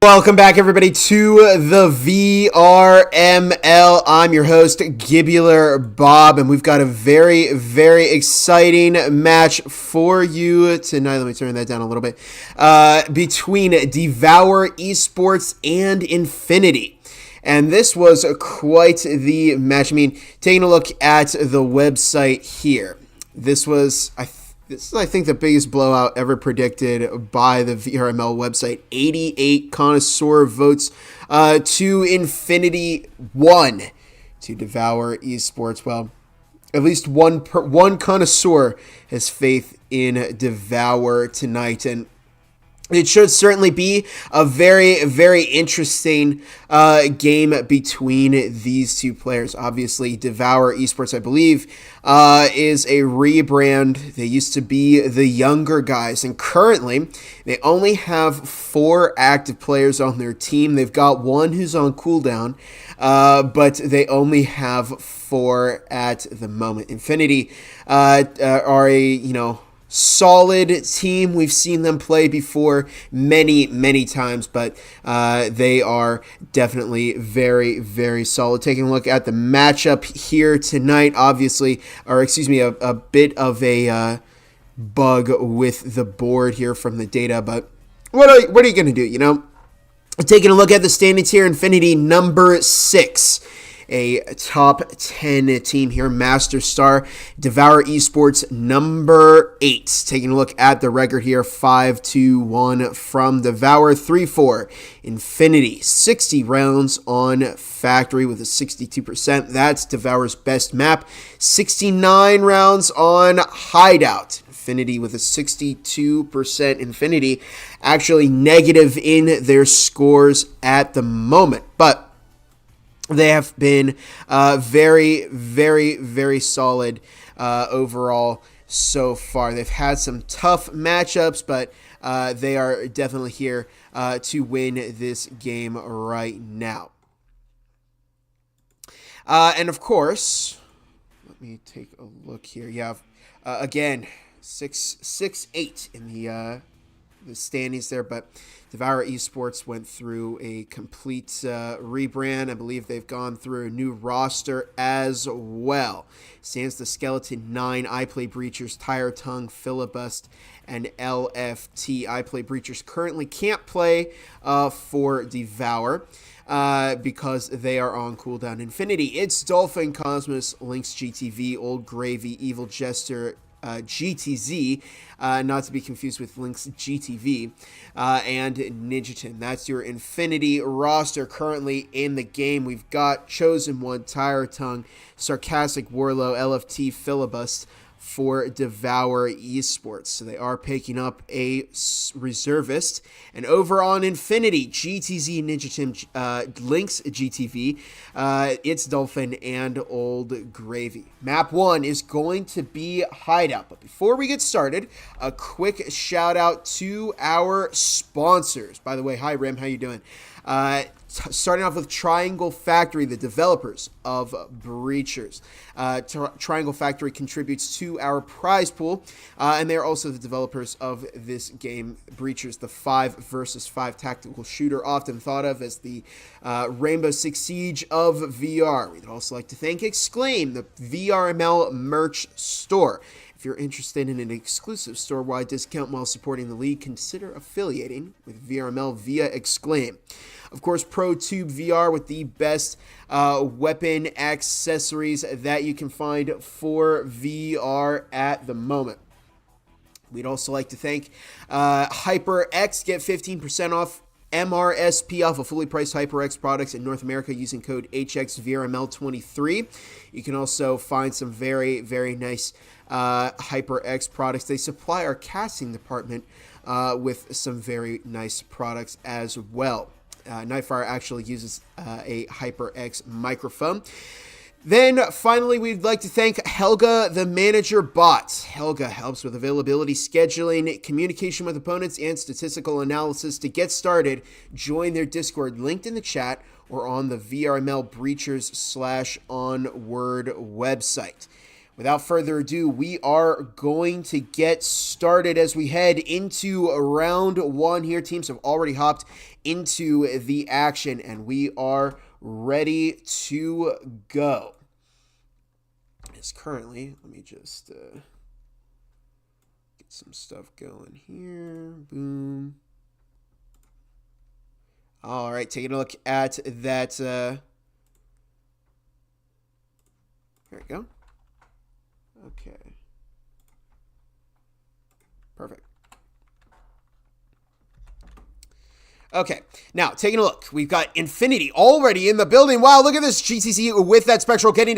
Welcome back, everybody, to the VRML. I'm your host, Gibular Bob, and we've got a very, very exciting match for you tonight. Let me turn that down a little bit. Between Devour Esports and Infinity. And this was quite the match. I mean, taking a look at the website here, this is, I think, the biggest blowout ever predicted by the VRML website. 88 connoisseur votes to Infinity, 1 to Devour Esports. Well, at least one connoisseur has faith in Devour tonight, and it should certainly be a very, very interesting game between these two players. Obviously, Devour Esports, I believe, is a rebrand. They used to be the younger guys, and currently they only have 4 active players on their team. They've got 1 who's on cooldown, but they only have 4 at the moment. Infinity are a, solid team. We've seen them play before many times, but they are definitely very, very solid. Taking a look at the matchup here tonight, obviously, or excuse me, a bit of a bug with the board here from the data, but what are you going to do, you know? Taking a look at the standings here, Infinity number 6. A top 10 team here, Master Star. Devour Esports number 8. Taking a look at the record here, 5-2-1 from Devour. 3-4 Infinity. 60 rounds on Factory with a 62%. That's Devour's best map. 69 rounds on Hideout. Infinity with a 62%. Infinity actually negative in their scores at the moment, but they have been very solid overall so far. They've had some tough matchups, but they are definitely here to win this game right now. And of course, let me take a look here. You have, again, 6-8 in the standings there, but Devour Esports went through a complete rebrand. I believe they've gone through a new roster as well. Sans the Skeleton 9, iPlay Breachers, Tire Tongue, Filibust, and LFT. iPlay Breachers currently can't play for Devour because they are on cooldown. Infinity, it's Dolphin, Cosmos, Lynx GTV, Old Gravy, Evil Jester, GTZ, not to be confused with Lynx GTV, and Nijitin. That's your Infinity roster currently in the game. We've got Chosen One, Tire Tongue, Sarcastic Warlow, LFT, Filibust for Devour Esports. So they are picking up a reservist. And over on Infinity, GTZ, Nijitin, Lynx GTV, it's Dolphin and Old Gravy. Map 1 is going to be Hideout. But before we get started, a quick shout out to our sponsors. By the way, hi Rim, how you doing? Starting off with Triangle Factory, the developers of Breachers. Triangle Factory contributes to our prize pool, and they're also the developers of this game, Breachers, the 5 versus 5 tactical shooter, often thought of as the Rainbow Six Siege of VR. We'd also like to thank Exclaim, the VRML merch store. If you're interested in an exclusive store-wide discount while supporting the league, consider affiliating with VRML via Exclaim. Of course, ProTube VR with the best weapon accessories that you can find for VR at the moment. We'd also like to thank HyperX. Get 15% off MRSP off of fully priced HyperX products in North America using code HXVRML23. You can also find some very nice HyperX products. They supply our casting department with some very nice products as well. Nightfire actually uses a HyperX microphone. Then, finally, we'd like to thank Helga, the Manager Bot. Helga helps with availability, scheduling, communication with opponents, and statistical analysis. To get started, join their Discord linked in the chat or on the VRML Breachers /onword website. Without further ado, we are going to get started as we head into round 1 here. Teams have already hopped into the action, and we are ready to go. As currently, let me just get some stuff going here. Boom. All right, taking a look at that. There we go. Okay. Perfect. Okay, now taking a look, we've got Infinity already in the building. Wow, look at this GTC with that Spectral getting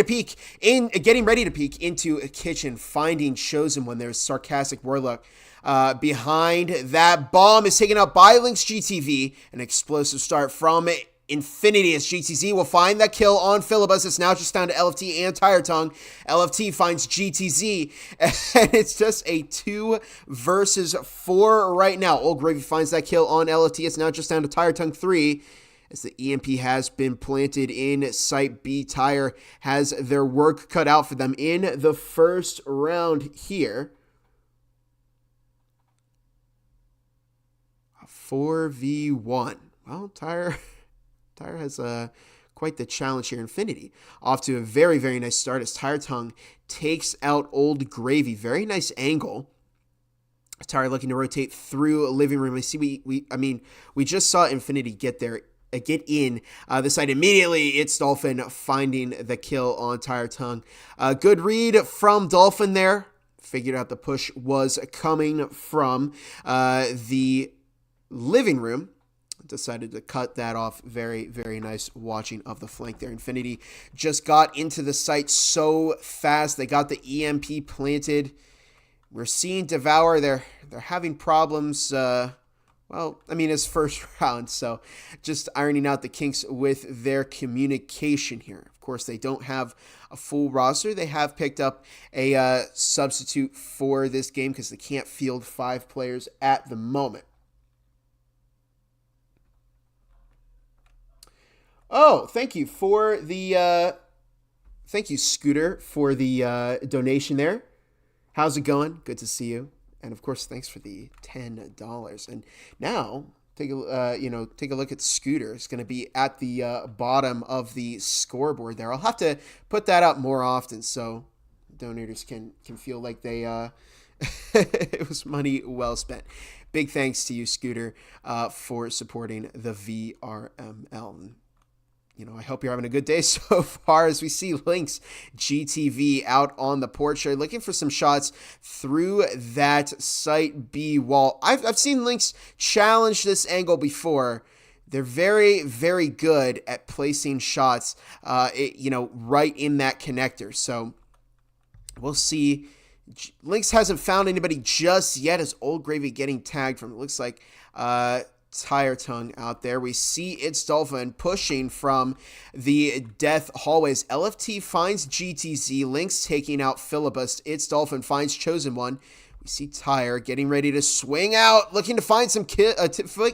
ready to peek into a kitchen, finding Chosen One. There's Sarcastic Warlock. Behind that bomb is taken out by Lynx GTV. An explosive start from Infinity as GTZ will find that kill on Filibust. It's now just down to LFT and Tire Tongue. LFT finds GTZ, and it's just a 2 versus 4 right now. Old Gravy finds that kill on LFT. It's now just down to Tire Tongue 3 as the EMP has been planted in Site B. Tire has their work cut out for them in the first round here. 4v1. Well, Tyre has quite the challenge here. Infinity off to a very, very nice start as Tire Tongue takes out Old Gravy. Very nice angle. Tyre looking to rotate through a living room. I see we just saw Infinity get in the side immediately. It's Dolphin finding the kill on Tire Tongue. Good read from Dolphin there. Figured out the push was coming from the living room. Decided to cut that off. Very, very nice watching of the flank there. Infinity just got into the site so fast. They got the EMP planted. We're seeing Devour. They're having problems. His first round. So just ironing out the kinks with their communication here. Of course, they don't have a full roster. They have picked up a substitute for this game because they can't field 5 players at the moment. Oh, thank you for the thank you, Scooter, for the donation there. How's it going? Good to see you. And of course, thanks for the $10. And now take a look at Scooter. It's going to be at the bottom of the scoreboard there. I'll have to put that up more often so donators can feel like they it was money well spent. Big thanks to you, Scooter, for supporting the VRML. I hope you're having a good day so far as we see Lynx GTV out on the porch there looking for some shots through that Site B wall. I've seen Lynx challenge this angle before. They're very, very good at placing shots, right in that connector. So we'll see. Lynx hasn't found anybody just yet as Old Gravy getting tagged from, it looks like, Tire Tongue out there. We see It's Dolphin pushing from the death hallways. LFT finds GTZ. Lynx taking out Filibust. It's Dolphin finds Chosen One. We see Tire getting ready to swing out, looking to find some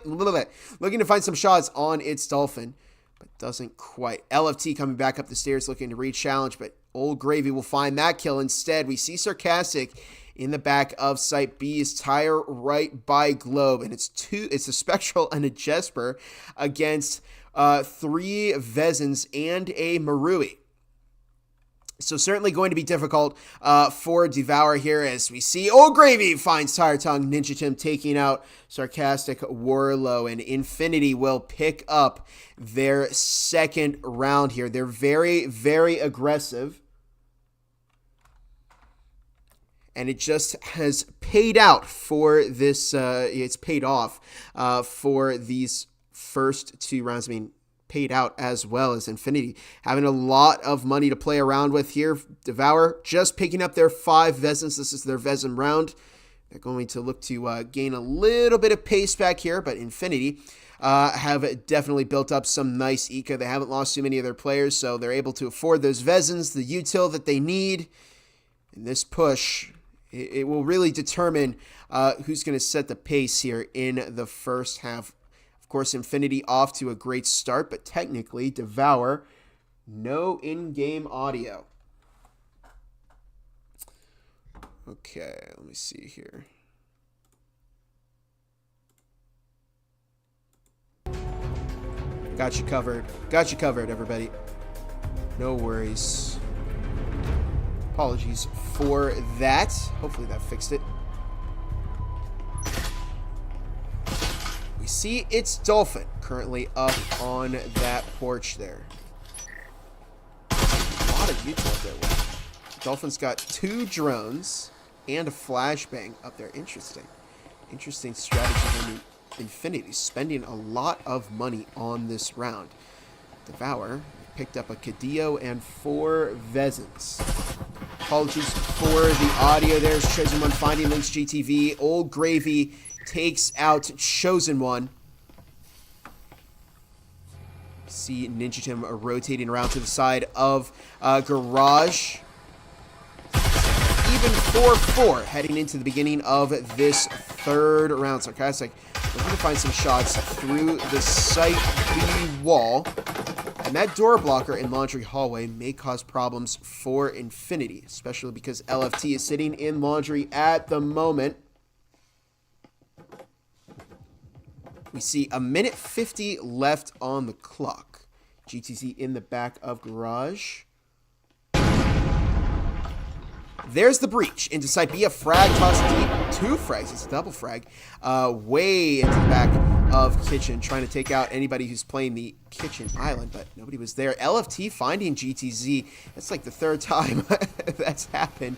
looking to find some shots on It's Dolphin, but doesn't quite. LFT coming back up the stairs looking to re-challenge, but Old Gravy will find that kill instead. We see Sarcastic in the back of Site B is Tire right by Globe, and it's a Spectral and a Jesper against 3 Vezins and a Marui. So certainly going to be difficult for Devour here as we see Old Gravy finds Tire Tongue. Ninja Tim taking out Sarcastic Warlow, and Infinity will pick up their second round here. They're very, very aggressive. And it just has paid out for this, it's paid off for these first 2 rounds. Paid out as well as Infinity having a lot of money to play around with here. Devour just picking up their 5 Vezins. This is their Vezin round. They're going to look to gain a little bit of pace back here, but Infinity have definitely built up some nice eco. They haven't lost too many of their players, so they're able to afford those Vezins, the util that they need. In this push, it will really determine who's going to set the pace here in the first half. Of course, Infinity off to a great start, but technically, Devour, no in-game audio. Okay, let me see here. Got you covered. Got you covered, everybody. No worries. Apologies for that. Hopefully that fixed it. We see It's Dolphin currently up on that porch there. A lot of util there. Dolphin's got 2 drones and a flashbang up there. Interesting. Interesting strategy. Infinity spending a lot of money on this round. Devour picked up a Cadillo and 4 Vezins. Apologies for the audio there. Chosen One finding Lynx GTV. Old Gravy takes out Chosen One. See Ninja Tim rotating around to the side of Garage. Even 4-4 heading into the beginning of this third round. Sarcastic looking to find some shots through the Site B wall. And that door blocker in Laundry Hallway may cause problems for Infinity, especially because LFT is sitting in Laundry at the moment. We see a minute 50 left on the clock. GTZ in the back of Garage. There's the breach into site B. A frag toss deep. 2 frags. It's a double frag. Way into the back of Kitchen, trying to take out anybody who's playing the Kitchen Island, but nobody was there. LFT finding GTZ. That's like the 3rd time that's happened.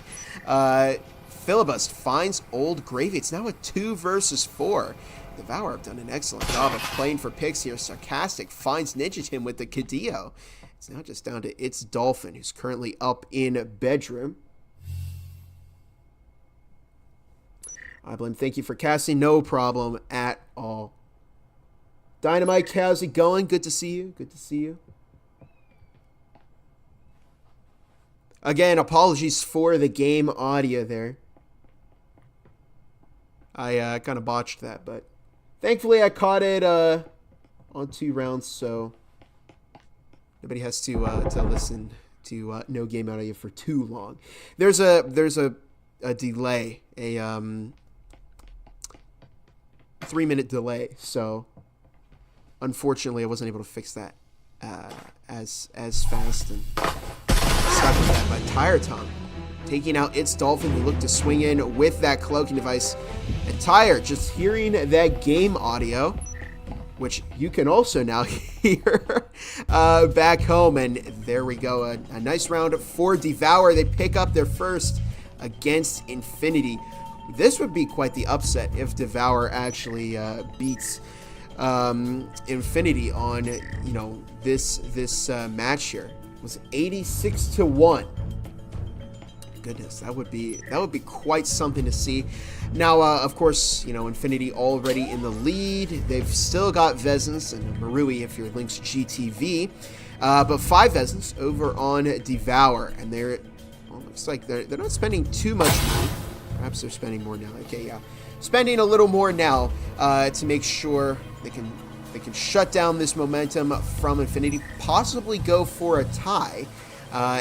Filibust finds Old Gravy. It's now a 2 versus 4. Devour have done an excellent job of playing for picks here. Sarcastic finds Ninja Tim with the Cadillo. It's now just down to It's Dolphin, who's currently up in bedroom. I blame. Thank you for casting. No problem at all. Dynamite, how's it going? Good to see you. Good to see you. Again, apologies for the game audio there. I kind of botched that, but thankfully I caught it on 2 rounds, so nobody has to listen to no game audio for too long. There's a delay, a 3-minute delay, so unfortunately I wasn't able to fix that as fast and stuck with that. But Tire Tom taking out It's Dolphin, who looked to swing in with that cloaking device. And Tire just hearing that game audio, which you can also now hear back home. And there we go, a nice round for Devour. They pick up their first against Infinity. This would be quite the upset if Devour actually beats Infinity on this match here. It was 86-1. Goodness, that would be quite something to see. Now, of course, Infinity already in the lead. They've still got Vezins and Marui if you're Lynx GTV, but 5 Vezins over on Devour, and looks like they're not spending too much money. Perhaps they're spending more now. Okay, yeah, spending a little more now to make sure they can shut down this momentum from Infinity, possibly go for a tie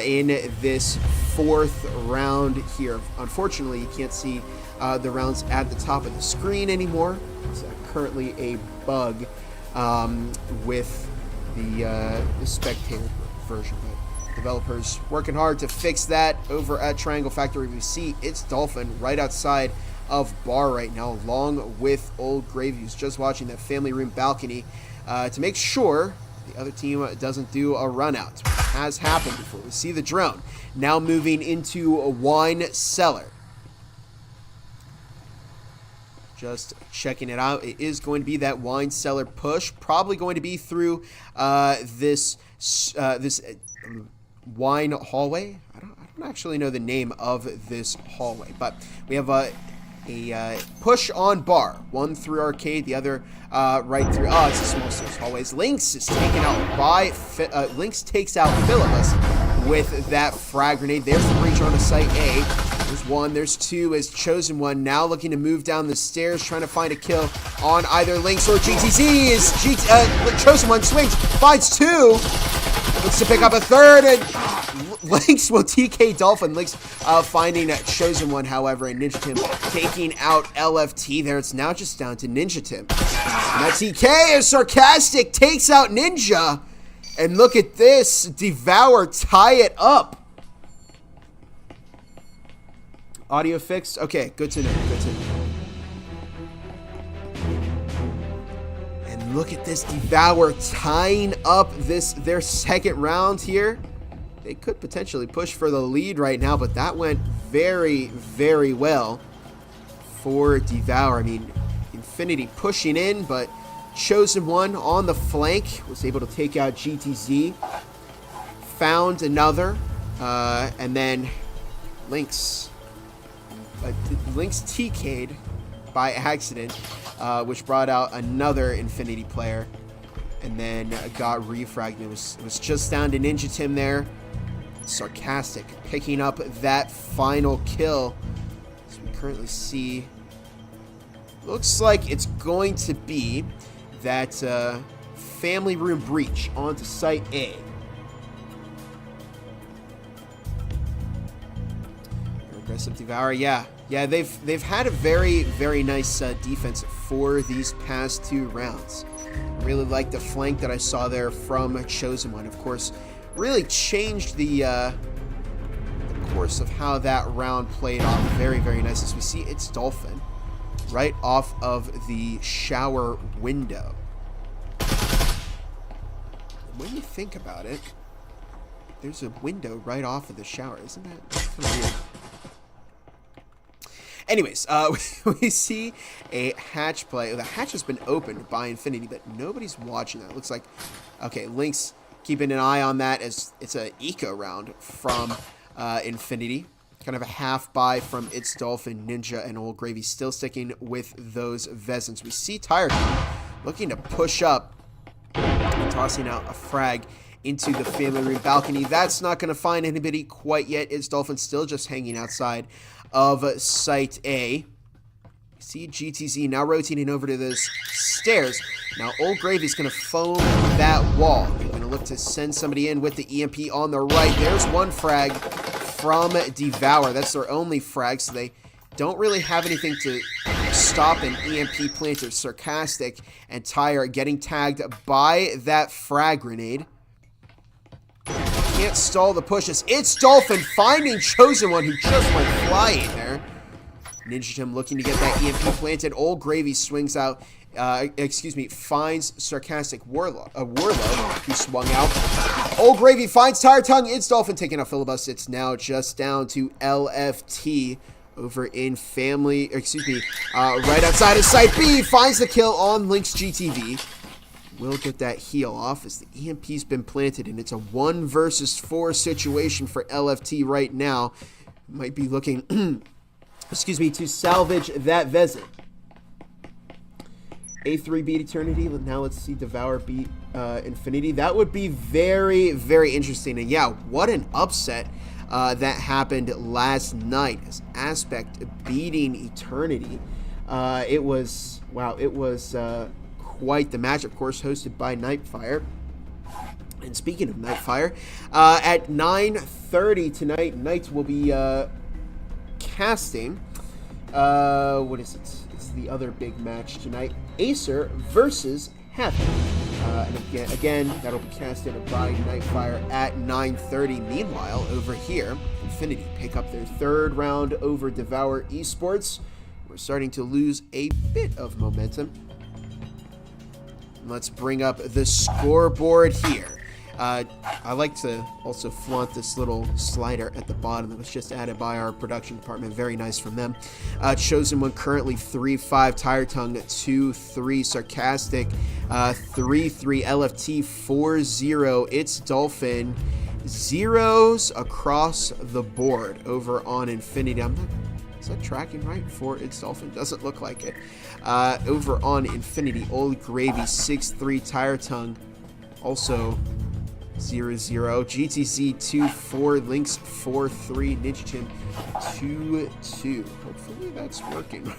in this 4th round here. Unfortunately, you can't see the rounds at the top of the screen anymore. It's currently a bug with the spectator version. But developers working hard to fix that over at Triangle Factory. We see It's Dolphin right outside of bar right now, along with Old Gravy, who's just watching that family room balcony to make sure the other team doesn't do a run out. It has happened before. We see the drone now moving into a wine cellar. Just checking it out. It is going to be that wine cellar push, probably going to be through this wine hallway. I don't actually know the name of this hallway, but we have a push on bar, one through arcade, the other right through. Oh, it's a small stairs hallways. Lynx is taken out by Lynx takes out Philibus with that frag grenade. There's the breach on the site A. There's 1, there's 2 as Chosen One now looking to move down the stairs, trying to find a kill on either Lynx or GTZ. Chosen One swings, finds 2, looks to pick up a 3rd, and Lynx will TK Dolphin. Lynx finding Chosen One, however, and Ninja Tim taking out LFT there. It's now just down to Ninja Tim. And that TK is Sarcastic, takes out Ninja. And look at this, Devour tie it up. Audio fixed? Okay, good to know, good to know. And look at this, Devour tying up their 2nd round here. They could potentially push for the lead right now, but that went very, very well for Devour. I mean, Infinity pushing in, but Chosen One on the flank was able to take out GTZ. Found another, and then Lynx TK'd by accident, which brought out another Infinity player, and then got refragged. It was just down to Ninja Tim there. Sarcastic picking up that final kill. As we currently see, looks like it's going to be that family room breach onto site A. Aggressive Devour, yeah. Yeah, they've had a very, very nice defense for these past 2 rounds. Really like the flank that I saw there from Chosen One. Of course, really changed the course of how that round played off very, very nice. As we see, it's Dolphin right off of the shower window. When you think about it, there's a window right off of the shower. Isn't that kind of weird? Anyways, we see a hatch play. The hatch has been opened by Infinity, but nobody's watching that. It looks like, okay, Link's keeping an eye on that as it's an eco round from Infinity. Kind of a half buy from It's Dolphin, Ninja, and Old Gravy, still sticking with those Vezins. We see Tire looking to push up and tossing out a frag into the family room balcony. That's not going to find anybody quite yet. It's Dolphin still just hanging outside of Site A. See GTZ now rotating over to those stairs. Now Old Gravy's going to foam that wall. They're going to look to send somebody in with the EMP on the right. There's one frag from Devour. That's their only frag, so they don't really have anything to stop an EMP planter. Sarcastic and Tire getting tagged by that frag grenade. Can't stall the pushes. It's Dolphin finding Chosen One, who just went flying there. Ninja Tim looking to get that EMP planted. Old Gravy swings out, finds Sarcastic Warlow, who swung out. Old Gravy finds Tire Tongue. It's Dolphin taking out Filibust. It's now just down to LFT over in family, right outside of Site B. Finds the kill on Link's GTV. Will get that heal off as the EMP's been planted, and it's a 1 versus 4 situation for LFT right now. Might be looking, to salvage that Vezin. A3 beat Eternity. Now let's see Devour beat Infinity. That would be very, very interesting. And yeah, what an upset that happened last night as Aspect beating Eternity. It was quite the match, of course, hosted by Nightfire. And speaking of Nightfire, at 9:30 tonight, Knights will be casting. What is it? It's the other big match tonight. Acer versus Heaven. And again, that'll be casted by Nightfire at 9:30. Meanwhile, over here, Infinity pick up their 3rd round over Devour Esports. We're starting to lose a bit of momentum. Let's bring up the scoreboard here. I like to also flaunt this little slider at the bottom that was just added by our production department. Very nice from them. Chosen One currently 3-5, Tire Tongue 2-3, Sarcastic 3-3, LFT 4-0. It's Dolphin 0s across the board over on Infinity. Is that tracking right for It's Dolphin? Doesn't look like it. Over on Infinity, Old Gravy 6-3, Tire Tongue also 0-0, GTC 2-4, Lynx 4-3, Ninja Tim 2-2. Hopefully that's working.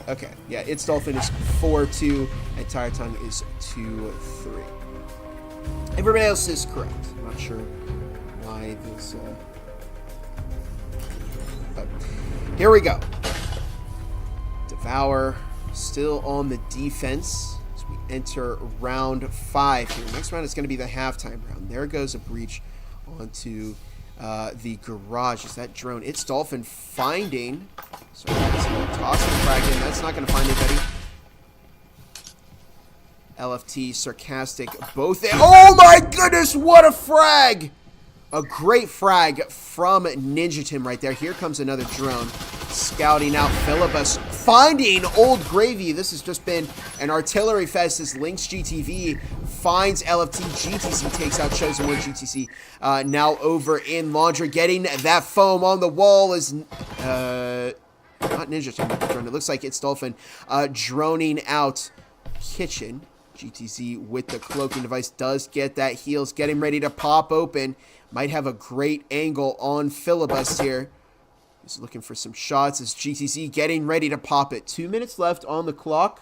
Okay, yeah, It's Dolphin is 4-2 and Tire Tongue is 2-3. Everybody else is correct. I'm not sure why this. But here we go. Devour still on the defense as we enter round 5 here. Next round is going to be the halftime round. There goes a breach onto the garage. Is that drone? It's Dolphin finding. Sorry, tossing frag in. That's not going to find anybody. LFT, Sarcastic, both in. Oh my goodness, what a frag! A great frag from Ninja Tim right there. Here comes another drone. Scouting out Filibus. Finding Old Gravy. This has just been an artillery fest as Link's GTV finds LFT. GTC takes out Chosen One. GTC now over in Laundry. Getting that foam on the wall is not Ninja Tim with the drone. It looks like It's Dolphin droning out Kitchen. GTC with the cloaking device does get that heals. Getting ready to pop open. Might have a great angle on Filibust here. He's looking for some shots as GTC getting ready to pop it. 2 minutes left on the clock.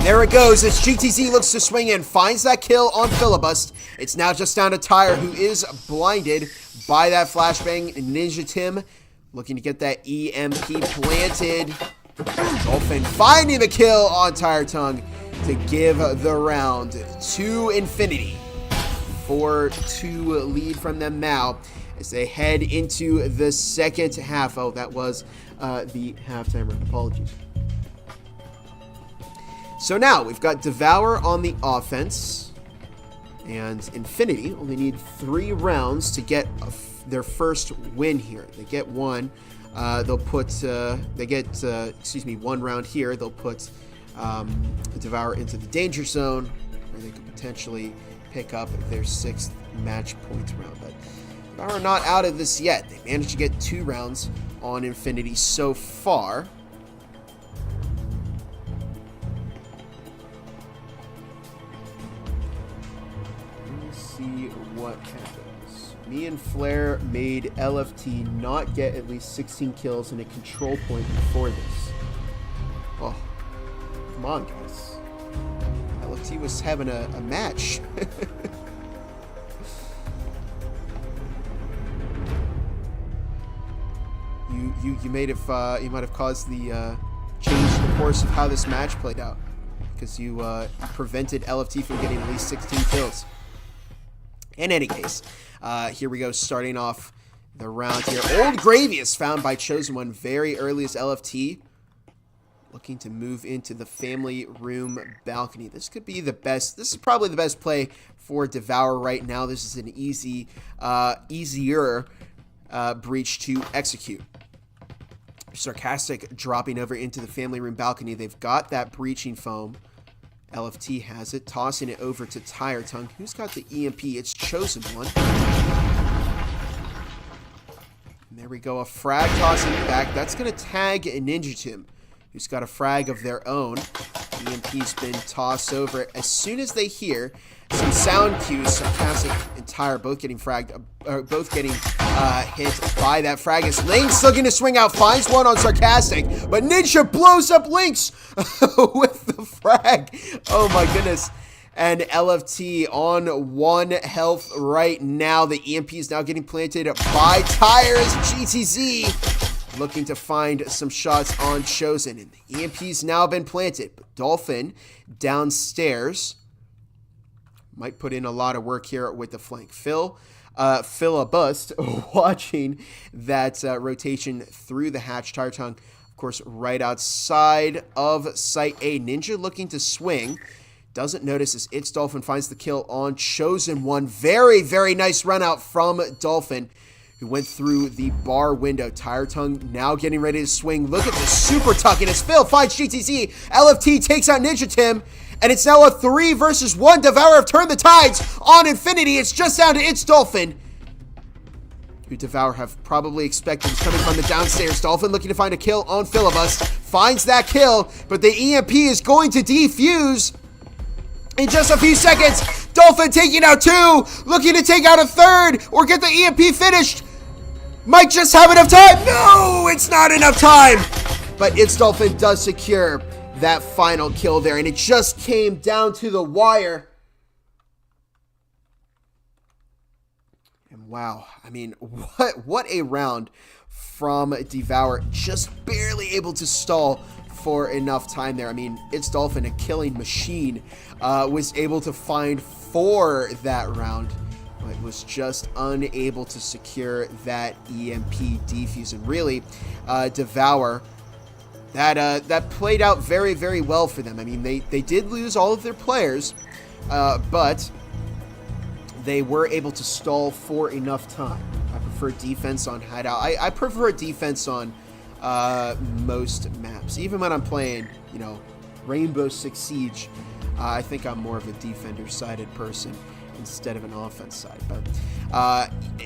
there it goes as GTZ looks to swing in, finds that kill on Filibust. It's now just down to Tyre, who is blinded by that flashbang. Ninja Tim looking to get that EMP planted. Dolphin finding the kill on Tire Tongue to give the round to Infinity. 4-2 lead from them now as they head into the second half. Oh, that was the halftime. Apologies. So now we've got Devour on the offense, and Infinity only need 3 rounds to get their first win here. They get one. They'll put. They get. One round here. They'll put Devour into the danger zone, where they could potentially pick up their 6th match points round. But Devour are not out of this yet. They managed to get 2 rounds on Infinity so far. See what happens. Me and Flair made LFT not get at least 16 kills in a control point before this. Oh, come on, guys. LFT was having a match. You might have caused the change in the course of how this match played out, because you prevented LFT from getting at least 16 kills. In any case, here we go, starting off the round here. Old Gravy is found by Chosen One very early as LFT, looking to move into the family room balcony. This could be the best. This is probably the best play for Devour right now. This is an easier breach to execute. Sarcastic dropping over into the family room balcony. They've got that breaching foam. LFT has it, tossing it over to Tire Tongue. Who's got the EMP? It's Chosen One. And there we go, a frag tossing it back. That's going to tag Ninja Tim, who's got a frag of their own. EMP's been tossed over. As soon as they hear some sound cues, Sarcastic and Tire both getting fragged, both getting hit by that frag. As Lynx looking to swing out, finds one on Sarcastic, but Ninja blows up Lynx with the frag. Oh my goodness. And LFT on 1 health right now. The EMP is now getting planted by Tyre's GTZ, looking to find some shots on Chosen. And the EMP's now been planted, but Dolphin downstairs might put in a lot of work here with the flank. Filibust watching that rotation through the hatch. Tire Tongue, of course, right outside of Site A. Ninja looking to swing. Doesn't notice as It's Dolphin finds the kill on Chosen One. Very, very nice run out from Dolphin, who went through the bar window. Tire Tongue now getting ready to swing. Look at this super tucking as Phil finds GTZ. LFT takes out Ninja Tim. And it's now a 3 versus 1. Devour have turned the tides on Infinity. It's just down to It's Dolphin, who Devour have probably expected coming from the downstairs. Dolphin looking to find a kill on Filibust. Finds that kill, but the EMP is going to defuse in just a few seconds. Dolphin taking out 2, looking to take out a 3rd or get the EMP finished. Might just have enough time. No, it's not enough time. But It's Dolphin does secure that final kill there, and it just came down to the wire. And wow, I mean, what a round from Devour. Just barely able to stall for enough time there. I mean, It's Dolphin, a killing machine, was able to find 4 that round, but was just unable to secure that EMP defuse. And really, Devour, that played out very, very well for them. I mean, they did lose all of their players, but they were able to stall for enough time. I prefer defense on hideout. I prefer defense on most maps. Even when I'm playing, Rainbow Six Siege, I think I'm more of a defender-sided person instead of an offense side. But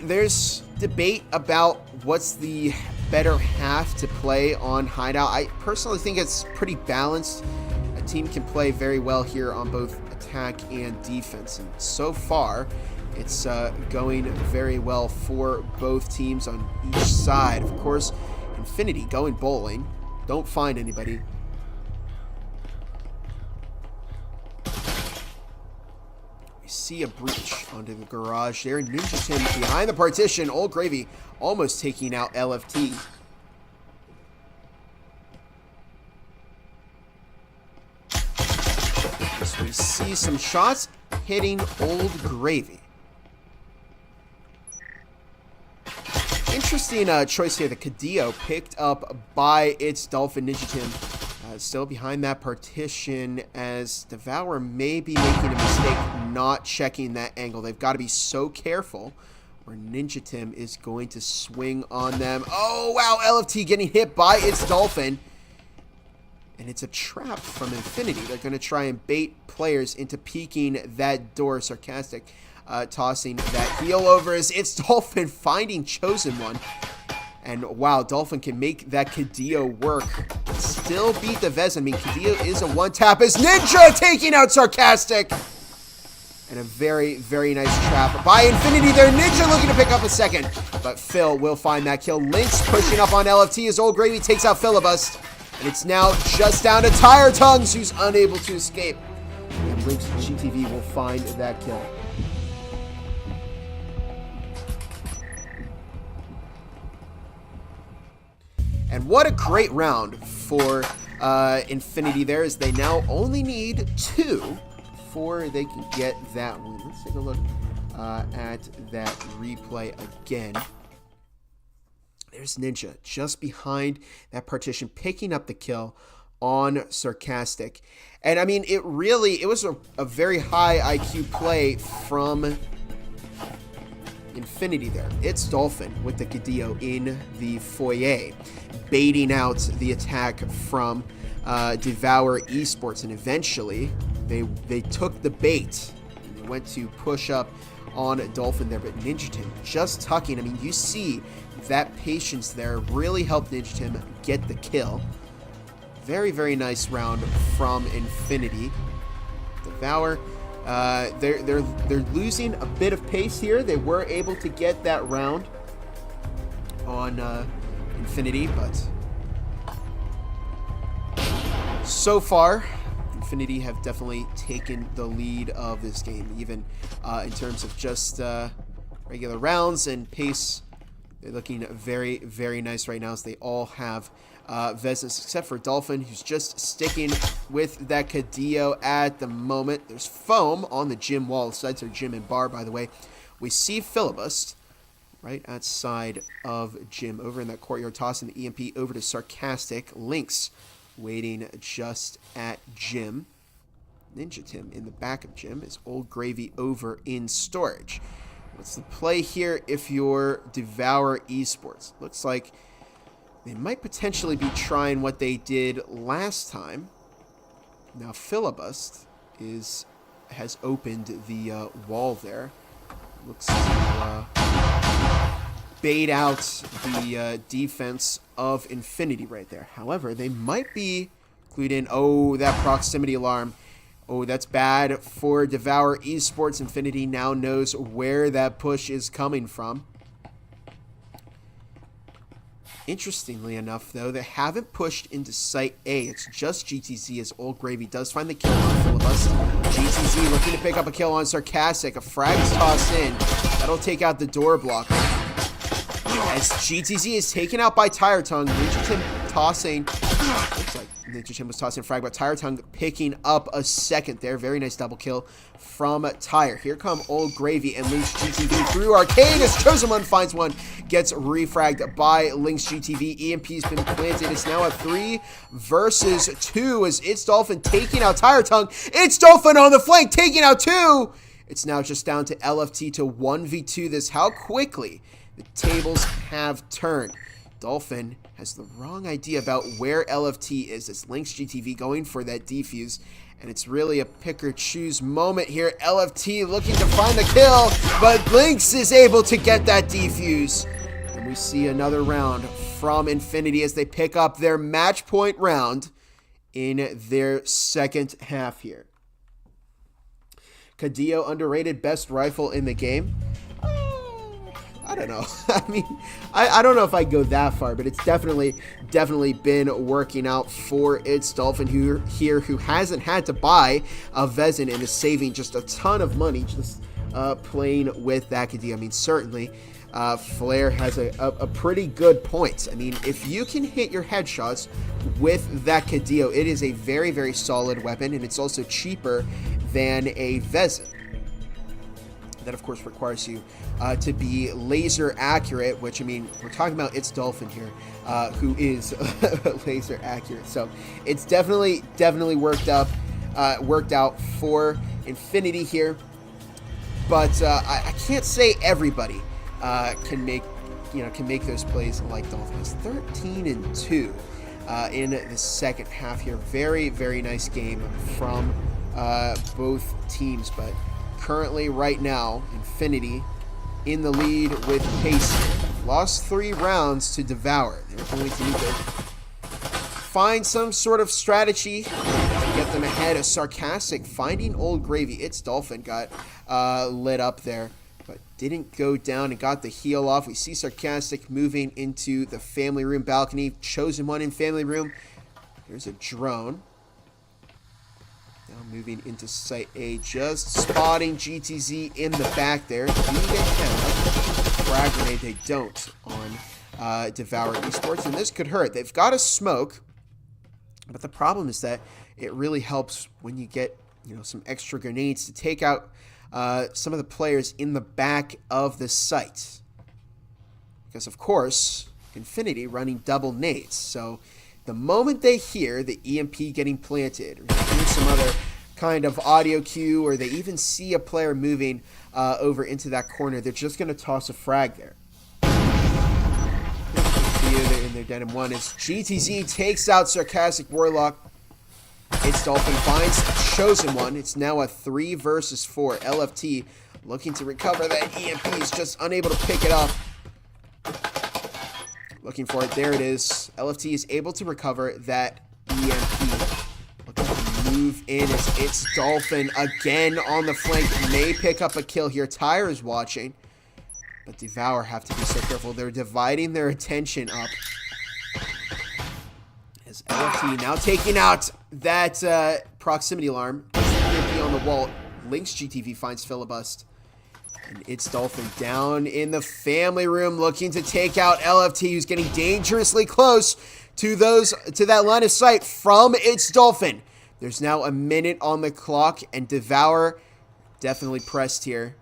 there's debate about what's the better half to play on hideout. I personally think it's pretty balanced. A team can play very well here on both attack and defense, and so far it's going very well for both teams on each side. Of course, Infinity going bowling, don't find anybody. see a breach onto the garage there. Ninja Tim behind the partition. Old Gravy almost taking out LFT. So we see some shots hitting Old Gravy. Interesting choice here. The Cadillo picked up by its Dolphin. Ninja Tim still behind that partition, as Devour may be making a mistake not checking that angle. They've got to be so careful, or Ninja Tim is going to swing on them. Oh, wow. LFT getting hit by its Dolphin. And it's a trap from Infinity. They're going to try and bait players into peeking that door. Sarcastic tossing that heel over as its Dolphin finding Chosen One. And wow, Dolphin can make that Cadillo work. Still beat the Vez. I mean, Cadillo is a one-tap as Ninja taking out Sarcastic. And a very, very nice trap by Infinity there. Ninja looking to pick up a second. But Phil will find that kill. Lynx pushing up on LFT as Old Gravy takes out Filibust. And it's now just down to Tire Tongues, who's unable to escape. And Lynx GTV will find that kill. And what a great round for Infinity there, as they now only need 2 before they can get that win. Let's take a look at that replay again. There's Ninja just behind that partition, picking up the kill on Sarcastic. And I mean, it was a very high IQ play from Infinity there. It's Dolphin with the Cadillo in the foyer, baiting out the attack from Devour Esports, and eventually they took the bait and they went to push up on Dolphin there, but Ninja Tim just tucking. I mean, you see that patience there really helped Ninja Tim get the kill. Very, very nice round from Infinity. Devour, they're losing a bit of pace here. They were able to get that round on Infinity, but so far Infinity have definitely taken the lead of this game, even in terms of just regular rounds and pace. They're looking very, very nice right now, as they all have Vezes, except for Dolphin, who's just sticking with that Cadillo at the moment. There's foam on the gym wall. The sides are gym and bar, by the way. We see Filibust right outside of gym, over in that courtyard, tossing the EMP over to Sarcastic. Lynx waiting just at gym. Ninja Tim in the back of gym is Old Gravy over in storage. What's the play here if you're Devour Esports? Looks like they might potentially be trying what they did last time. Now Filibust has opened the wall there. Looks to bait out the defense of Infinity right there. However, they might be clued in. Oh, that proximity alarm. Oh, that's bad for Devour Esports. Infinity now knows where that push is coming from. Interestingly enough, though, they haven't pushed into Site A. It's just GTZ, as Old Gravy does find the kill on Filibust. GTZ looking to pick up a kill on Sarcastic. A frag is tossed in. That'll take out the door blocker. As GTZ is taken out by Tire Tongue. Ninja Tim tossing. Looks like Ninja Tim was tossing frag, but Tire Tongue picking up a second there. Very nice double kill from Tire. Here come Old Gravy and Lynx GTV through Arcade as Chosen One finds one. Gets refragged by Lynx GTV. EMP's been planted. It's now a 3 versus 2 as It's Dolphin taking out Tire Tongue. It's Dolphin on the flank taking out 2. It's now just down to LFT to 1v2 this. How quickly the tables have turned. Dolphin has the wrong idea about where LFT is. It's Lynx GTV going for that defuse, and it's really a pick or choose moment here. LFT looking to find the kill, but Lynx is able to get that defuse. And we see another round from Infinity as they pick up their match point round in their second half here. Cadillo underrated, best rifle in the game. I don't know. I mean, I don't know if I go that far, but it's definitely been working out for its Dolphin who hasn't had to buy a Vezin and is saving just a ton of money just playing with that Kadeo. I mean, certainly Flair has a pretty good point. I mean, if you can hit your headshots with that Kadeo, it is a very, very solid weapon, and it's also cheaper than a Vezin. That, of course, requires you to be laser accurate, which, I mean, we're talking about its Dolphin here, who is laser accurate. So it's definitely worked out for Infinity here. But I can't say everybody can make those plays like Dolphins. 13-2 in the second half here. Very, very nice game from both teams, but currently, right now, Infinity in the lead with pace. Lost 3 rounds to Devour. They're going to need to find some sort of strategy to get them ahead. A Sarcastic finding Old Gravy. Its Dolphin got lit up there, but didn't go down and got the heal off. We see Sarcastic moving into the family room balcony. Chosen One in family room. There's a drone. Now moving into Site A, just spotting GTZ in the back there. Do they have frag grenade? They don't on Devour Esports, and this could hurt. They've got a smoke, but the problem is that it really helps when you get some extra grenades to take out some of the players in the back of the site. Because, of course, Infinity running double nades, so the moment they hear the EMP getting planted, or hear some other kind of audio cue, or they even see a player moving over into that corner, they're just going to toss a frag there. They're in their denim one. As GTZ takes out Sarcastic Warlock, its Dolphin finds Chosen One. It's now a 3 versus 4. LFT looking to recover that EMP. Is just unable to pick it up. Looking for it. There it is. LFT is able to recover that EMP. Looking to move in as its Dolphin again on the flank. May pick up a kill here. Tyre is watching. But Devour have to be so careful. They're dividing their attention up. As LFT now taking out that proximity alarm. EMP on the wall. Lynx GTV finds Filibust. And its Dolphin down in the family room looking to take out LFT, who's getting dangerously close to that line of sight from its Dolphin. There's now a minute on the clock, and Devour definitely pressed here.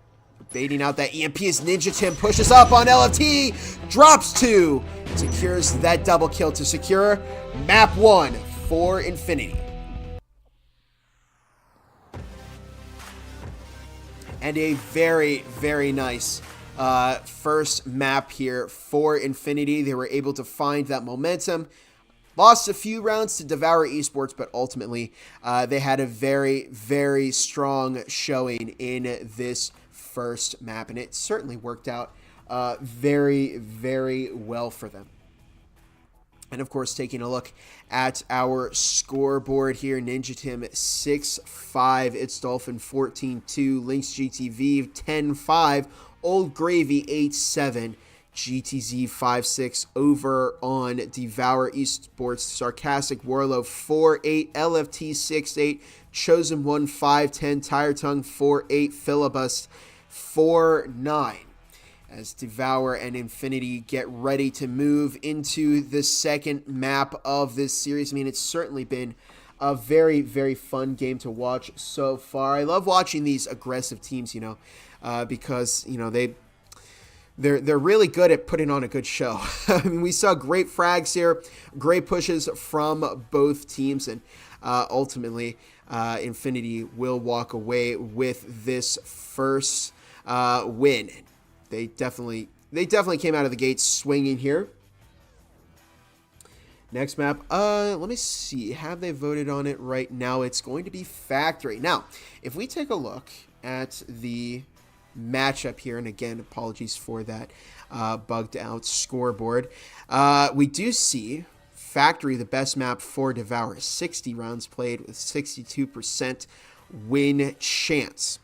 Baiting out that EMP as Ninja Tim pushes up on LFT, drops 2, and secures that double kill to secure map 1 for Infinity. And a very, very nice first map here for Infinity. They were able to find that momentum. Lost a few rounds to Devour Esports, but ultimately they had a very, very strong showing in this first map. And it certainly worked out very, very well for them. And of course, taking a look at our scoreboard here, Ninja Tim 6-5, its Dolphin 14-2, Lynx GTV 10-5, Old Gravy 8-7, GTZ 5-6 over on Devour Esports, Sarcastic Warlow 4-8, LFT 6-8, Chosen One 5-10, Tire Tongue 4-8, Filibust 4-9. As Devour and Infinity get ready to move into the second map of this series. I mean, it's certainly been a very, very fun game to watch so far. I love watching these aggressive teams, because, they're really good at putting on a good show. I mean, we saw great frags here, great pushes from both teams, and ultimately, Infinity will walk away with this first win. They definitely came out of the gate swinging here. Next map, let me see. Have they voted on it right now? It's going to be Factory. Now, if we take a look at the matchup here, and again, apologies for that bugged out scoreboard, we do see Factory, the best map for Devour, 60 rounds played with 62% win chance.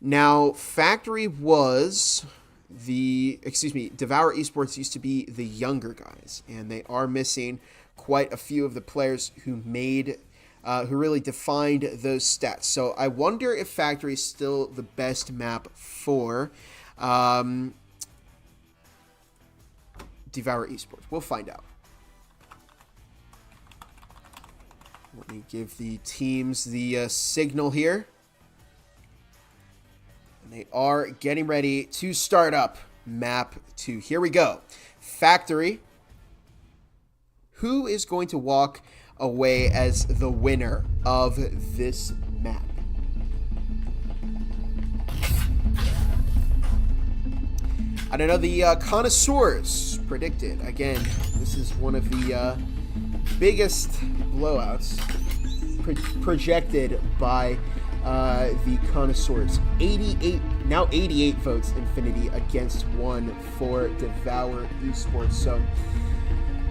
Now, Factory was Devour Esports used to be the younger guys, and they are missing quite a few of the players who really defined those stats. So I wonder if Factory is still the best map for Devour Esports. We'll find out. Let me give the teams the signal here. And they are getting ready to start up map 2. Here we go. Factory. Who is going to walk away as the winner of this map? I don't know, the connoisseurs predicted. Again, this is one of the biggest blowouts projected by the connoisseurs. 88 votes Infinity against 1 for Devour Esports. So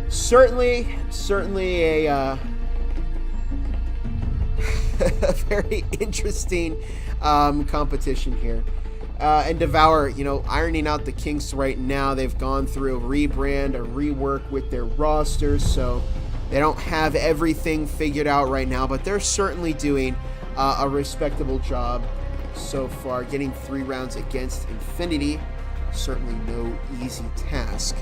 certainly a very interesting competition here. And Devour, ironing out the kinks right now. They've gone through a rebrand, a rework with their rosters, so they don't have everything figured out right now, but they're certainly doing a respectable job so far. Getting 3 rounds against Infinity, certainly no easy task.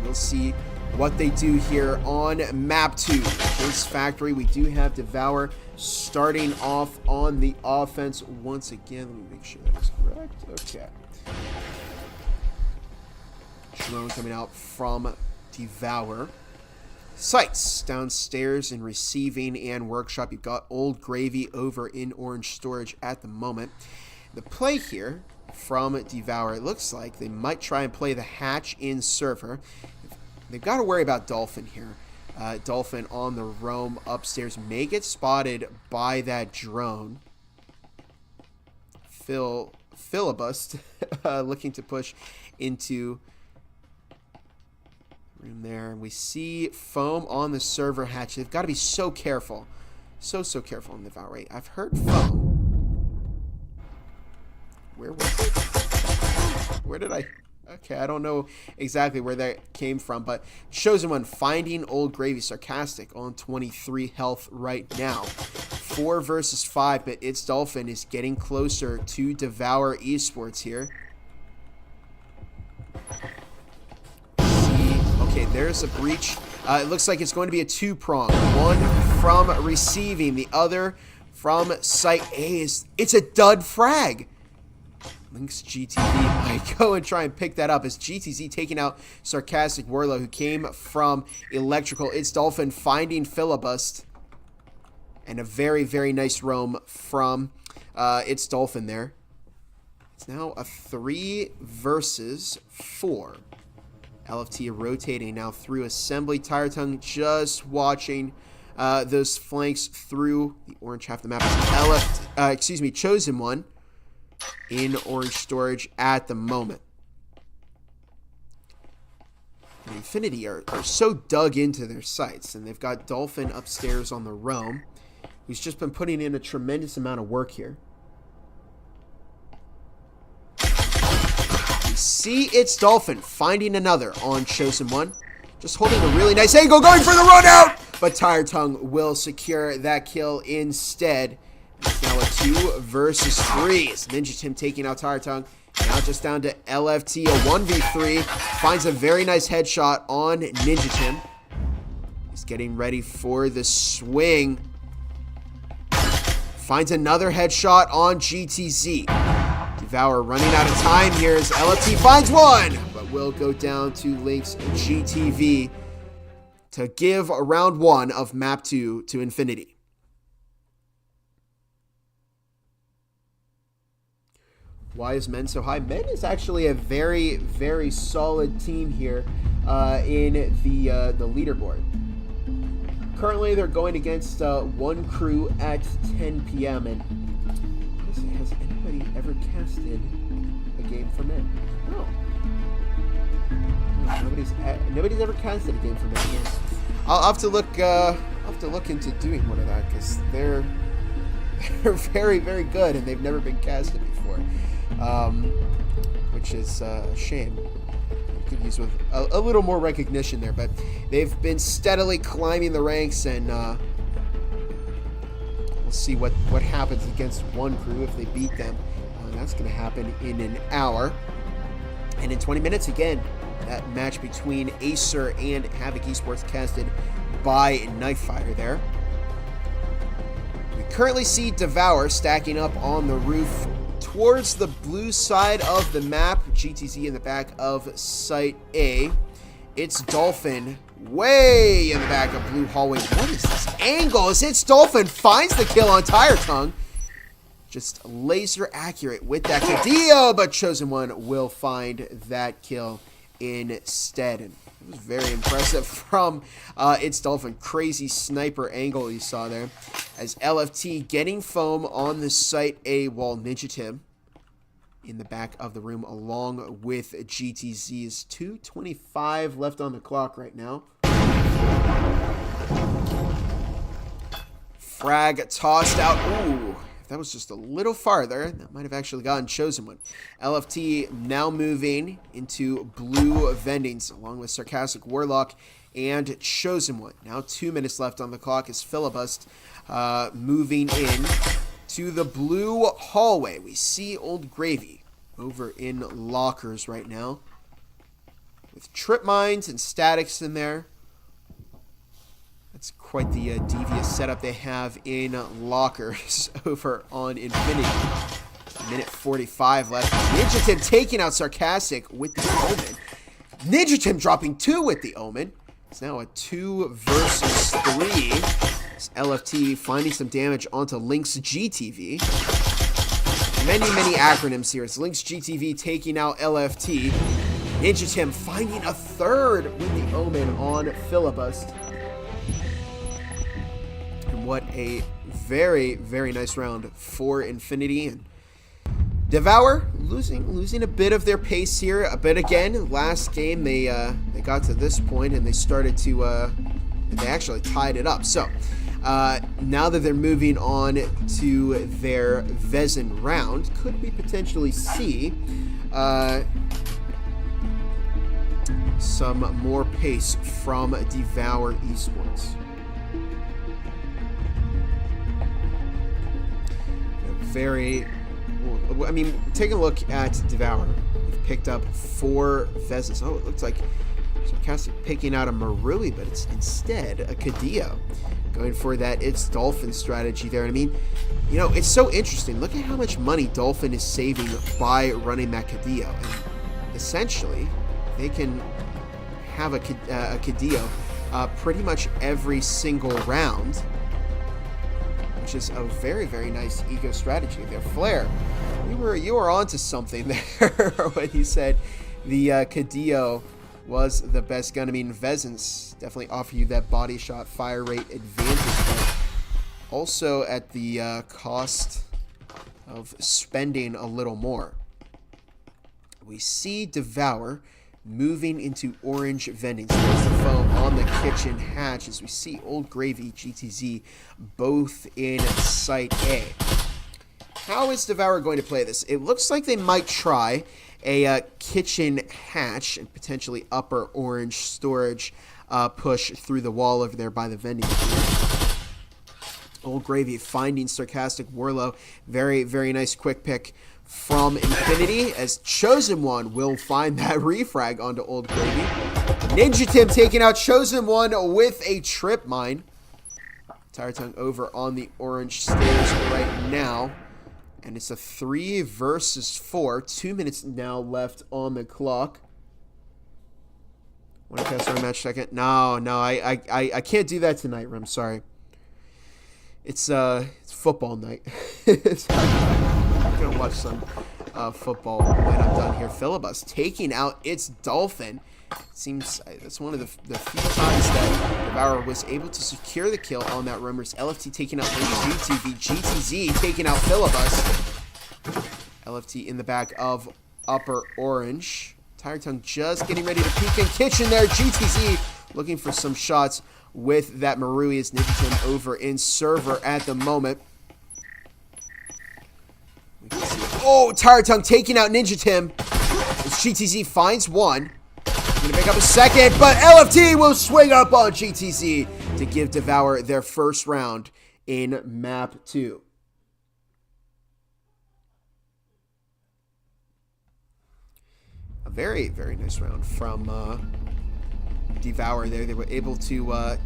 We'll see what they do here on map 2. This Factory, we do have Devour starting off on the offense once again. Let me make sure that is correct. Okay. Drone coming out from Devour. Sights downstairs in receiving and workshop. You've got Old Gravy over in orange storage at the moment. The play here from Devour, it looks like they might try and play the hatch in server. They've got to worry about Dolphin here. Dolphin on the roam upstairs may get spotted by that drone. Filibust looking to push into room there. We see Foam on the server hatch. They've got to be so careful. So careful in the Devour rate. I've heard Foam. Where was it? Where did I... Okay, I don't know exactly where that came from, but Chosen One finding Old Gravy. Sarcastic on 23 health right now. 4 versus 5, but It's Dolphin is getting closer to Devour Esports here. Okay, there's a breach. It looks like it's going to be a 2-prong. One from receiving, the other from site A. It's a dud frag. Lynx GTV might go and try and pick that up as GTZ taking out Sarcastic Warlow, who came from Electrical. It's Dolphin finding Filibust. And a very, very nice roam from It's Dolphin there. It's now a 3 versus 4. LFT rotating now through assembly. Tire Tongue just watching those flanks through the orange half of the map. Chosen One in orange storage at the moment. And Infinity are so dug into their sights, and they've got Dolphin upstairs on the roam, who's just been putting in a tremendous amount of work here. We see It's Dolphin finding another on Chosen One. Just holding a really nice angle, going for the run out! But Tire Tongue will secure that kill instead. It's now a 2 versus 3. It's Ninja Tim taking out Tire Tongue. Now just down to LFT, a 1v3. Finds a very nice headshot on Ninja Tim. He's getting ready for the swing. Finds another headshot on GTZ. Devour running out of time here as LFT finds one, but will go down to Lynx GTV to give round 1 of map 2 to Infinity. Why is Men so high? Men is actually a very, very solid team here in the leaderboard. Currently, they're going against one crew at 10 p.m. And has anybody ever casted a game for Men? No. Nobody's ever casted a game for Men. Yes. I'll have to look. Into doing one of that because they're very, very good and they've never been casted before. which is a shame. Could use with a little more recognition there, but they've been steadily climbing the ranks, and we'll see what happens against one crew if they beat them. That's going to happen in an hour, and in 20 minutes again, that match between Acer and Havoc Esports casted by Nightfire there. We currently see Devour stacking up on the roof towards the blue side of the map. GTZ in the back of Site A. It's Dolphin way in the back of blue hallway. What is this angle? It's Dolphin finds the kill on Tire Tongue. Just laser accurate with that Cadillo, but Chosen One will find that kill instead. And it was very impressive from It's Dolphin. Crazy sniper angle you saw there. As LFT getting foam on the Site A wall. Ninja Tim in the back of the room along with GTZ's 2:25 left on the clock right now. Frag tossed out. Ooh, if that was just a little farther, that might have actually gotten Chosen One. LFT now moving into blue vendings along with Sarcastic Warlock and Chosen One. Now 2 minutes left on the clock as Filibust moving in to the blue hallway. We see Old Gravy over in lockers right now with trip mines and statics in there. That's quite the devious setup they have in lockers over on Infinity. Minute 45 left. Ninja Tim taking out Sarcastic with the Omen. Ninja Tim dropping 2 with the Omen. It's now a 2 versus 3. It's LFT finding some damage onto Lynx GTV. Many acronyms here. It's Lynx GTV taking out LFT. Ninja Tim finding a 3rd with the Omen on Filibust. And what a very nice round for Infinity. And Devour losing a bit of their pace here. But again, last game they got to this point and they started to they actually tied it up. So now that they're moving on to their Vezin round, could we potentially see some more pace from Devour Esports? I mean, taking a look at Devour, they've picked up 4 Vezes. Oh, it looks like Sarcastic picking out a Marui, but it's instead a Cadillo. Going for that It's Dolphin strategy there. I mean, you know, it's so interesting. Look at how much money Dolphin is saving by running that Cadillo. And essentially, they can have a Cadillo pretty much every single round, which is a very nice ego strategy there. Flare, you were onto something there when you said the Cadillo was the best gun. I mean, Vezins definitely offer you that body shot fire rate advantage, but also at the cost of spending a little more. We see Devour moving into orange vending. So there's the foam on the kitchen hatch as we see Old Gravy, GTZ, both in Site A. How is Devour going to play this? It looks like they might try a kitchen hatch and potentially upper orange storage push through the wall over there by the vending machine. Old Gravy finding Sarcastic Warlow. Very nice quick pick from Infinity as Chosen One will find that refrag onto Old Gravy. Ninja Tim taking out Chosen One with a trip mine. Tire Tongue over on the orange stairs right now. And it's a 3 versus 4. 2 minutes now left on the clock. Want to cast our match second? No, I can't do that tonight, I'm sorry. It's football night. I'm gonna watch some football when I'm done here. Filibust taking out It's Dolphin. Seems that's one of the few times that Devour was able to secure the kill on that Rumors. LFT taking out GTV, GTZ taking out Filibust. LFT in the back of upper orange. Tire Tongue just getting ready to peek in kitchen there. GTZ looking for some shots with that Marui as Nikitin over in server at the moment. We can see Oh, Tire Tongue taking out Ninja Tim. As GTZ finds one. Gonna pick up a second, but LFT will swing up on GTZ to give Devour their first round in map 2. A very, very nice round from Devour there. They were able to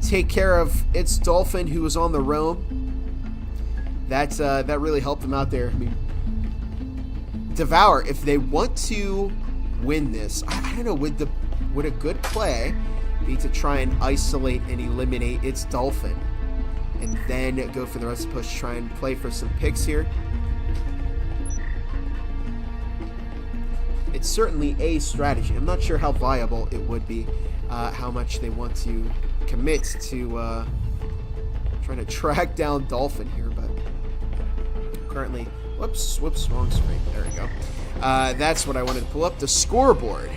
take care of its Dolphin, who was on the roam. That really helped them out there. I mean, Devour, if they want to win this, I don't know, would a good play be to try and isolate and eliminate its Dolphin, and then go for the rest of the push, try and play for some picks here? It's certainly a strategy. I'm not sure how viable it would be, how much they want to commit to trying to track down Dolphin here, but currently, whoops, wrong screen. There we go. That's what I wanted to pull up, the scoreboard.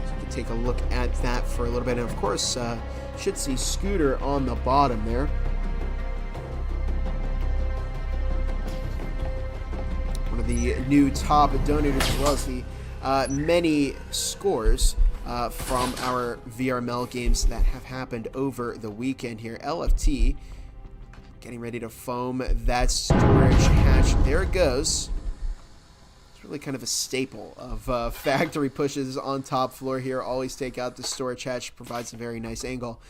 So you can take a look at that for a little bit, and of course, should see Scooter on the bottom there. One of the new top donators, as well as the many scores from our VRML games that have happened over the weekend here. LFT getting ready to foam that storage hatch. There it goes. It's really kind of a staple of factory pushes on top floor here. Always take out the storage hatch. Provides a very nice angle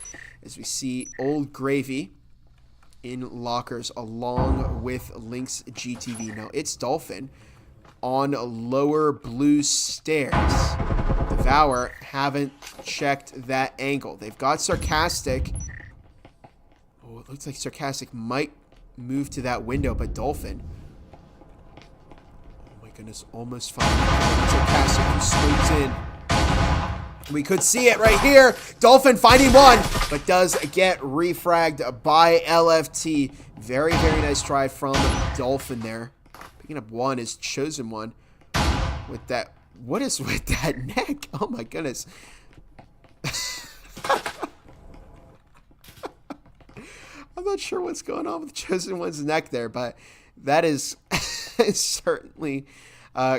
as we see Old Gravy in lockers along with Lynx GTV. Now it's Dolphin on lower blue stairs. Devour haven't checked that angle. They've got Sarcastic. Oh, it looks like Sarcastic might move to that window, but Dolphin, oh my goodness, almost fine. Sarcastic who swoops in. We could see it right here. Dolphin finding one, but does get refragged by LFT. Very, very nice try from Dolphin there. Picking up one is Chosen One with that. What is with that neck? Oh my goodness. I'm not sure what's going on with Chosen One's neck there, but that is certainly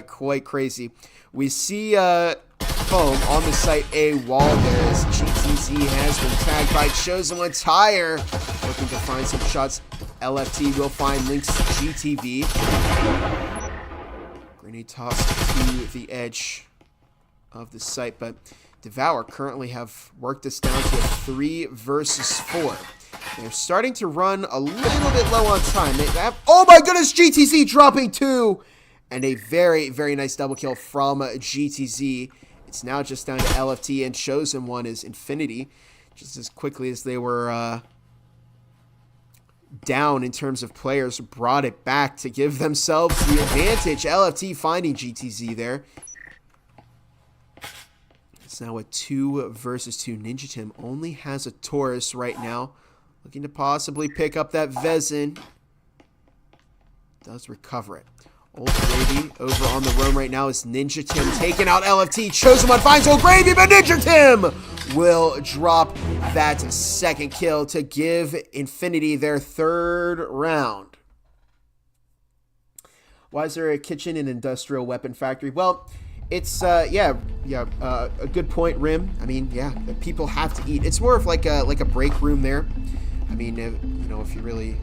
quite crazy. We see foam on the site a wall there as GTZ has been tagged by Chosen One. Tire looking to find some shots. LFT will find Lynx GTV. Grenade tossed to the edge of the site, but Devour currently have worked this down to a 3 versus 4. They're starting to run a little bit low on time. They have, oh my goodness, GTZ dropping 2! And a very, very nice double kill from GTZ. It's now just down to LFT, and Chosen One is Infinity. Just as quickly as they were down in terms of players, brought it back to give themselves the advantage. LFT finding GTZ there. It's now a 2 versus 2. Ninja Tim only has a Taurus right now. Looking to possibly pick up that Vezin. Does recover it. Old Gravy over on the roam right now is Ninja Tim taking out LFT. Chosen One finds Old Gravy, but Ninja Tim will drop that second kill to give Infinity their 3rd round. Why is there a kitchen and industrial weapon factory? Well, it's a good point, Rim. I mean, yeah, people have to eat. It's more of like a break room there. I mean, you know, if you really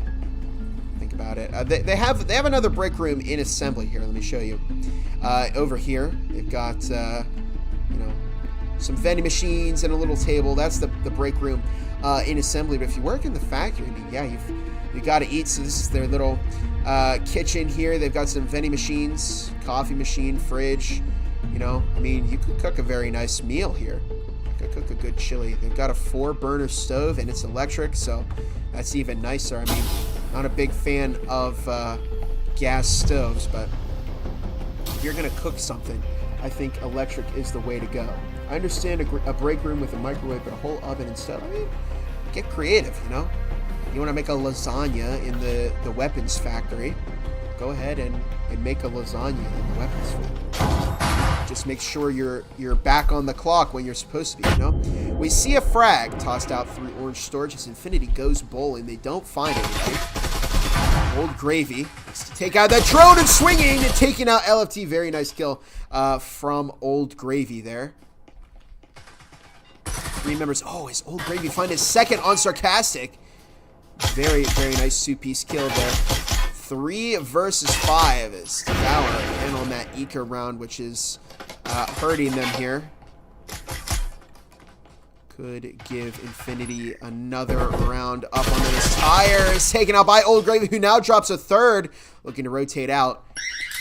think about it, they have another break room in assembly here. Let me show you. Over here, they've got you know, some vending machines and a little table. That's the break room in assembly. But if you work in the factory, I mean, yeah, you got to eat. So this is their little kitchen here. They've got some vending machines, coffee machine, fridge. You know, I mean, you could cook a very nice meal here. Cook a good chili. They've got a 4-burner stove and it's electric, so that's even nicer. I mean, not a big fan of gas stoves, but if you're gonna cook something, I think electric is the way to go. I understand a break room with a microwave, but a whole oven instead. I mean, get creative, you know. You want to make a lasagna in the weapons factory? Go ahead and make a lasagna in the weapons factory. Just make sure you're back on the clock when you're supposed to be, you know? We see a frag tossed out through orange storage as Infinity goes bowling. They don't find anything. Old Gravy to take out that drone and swinging and taking out LFT. Very nice kill from Old Gravy there. 3 members. Oh, is Old Gravy find his second on Sarcastic? Very, very nice 2-piece kill there. 3 versus 5 is Devour and on that eco round, which is hurting them here. Could give Infinity another round up on his tires. Taken out by Old Gravy, who now drops a third. Looking to rotate out.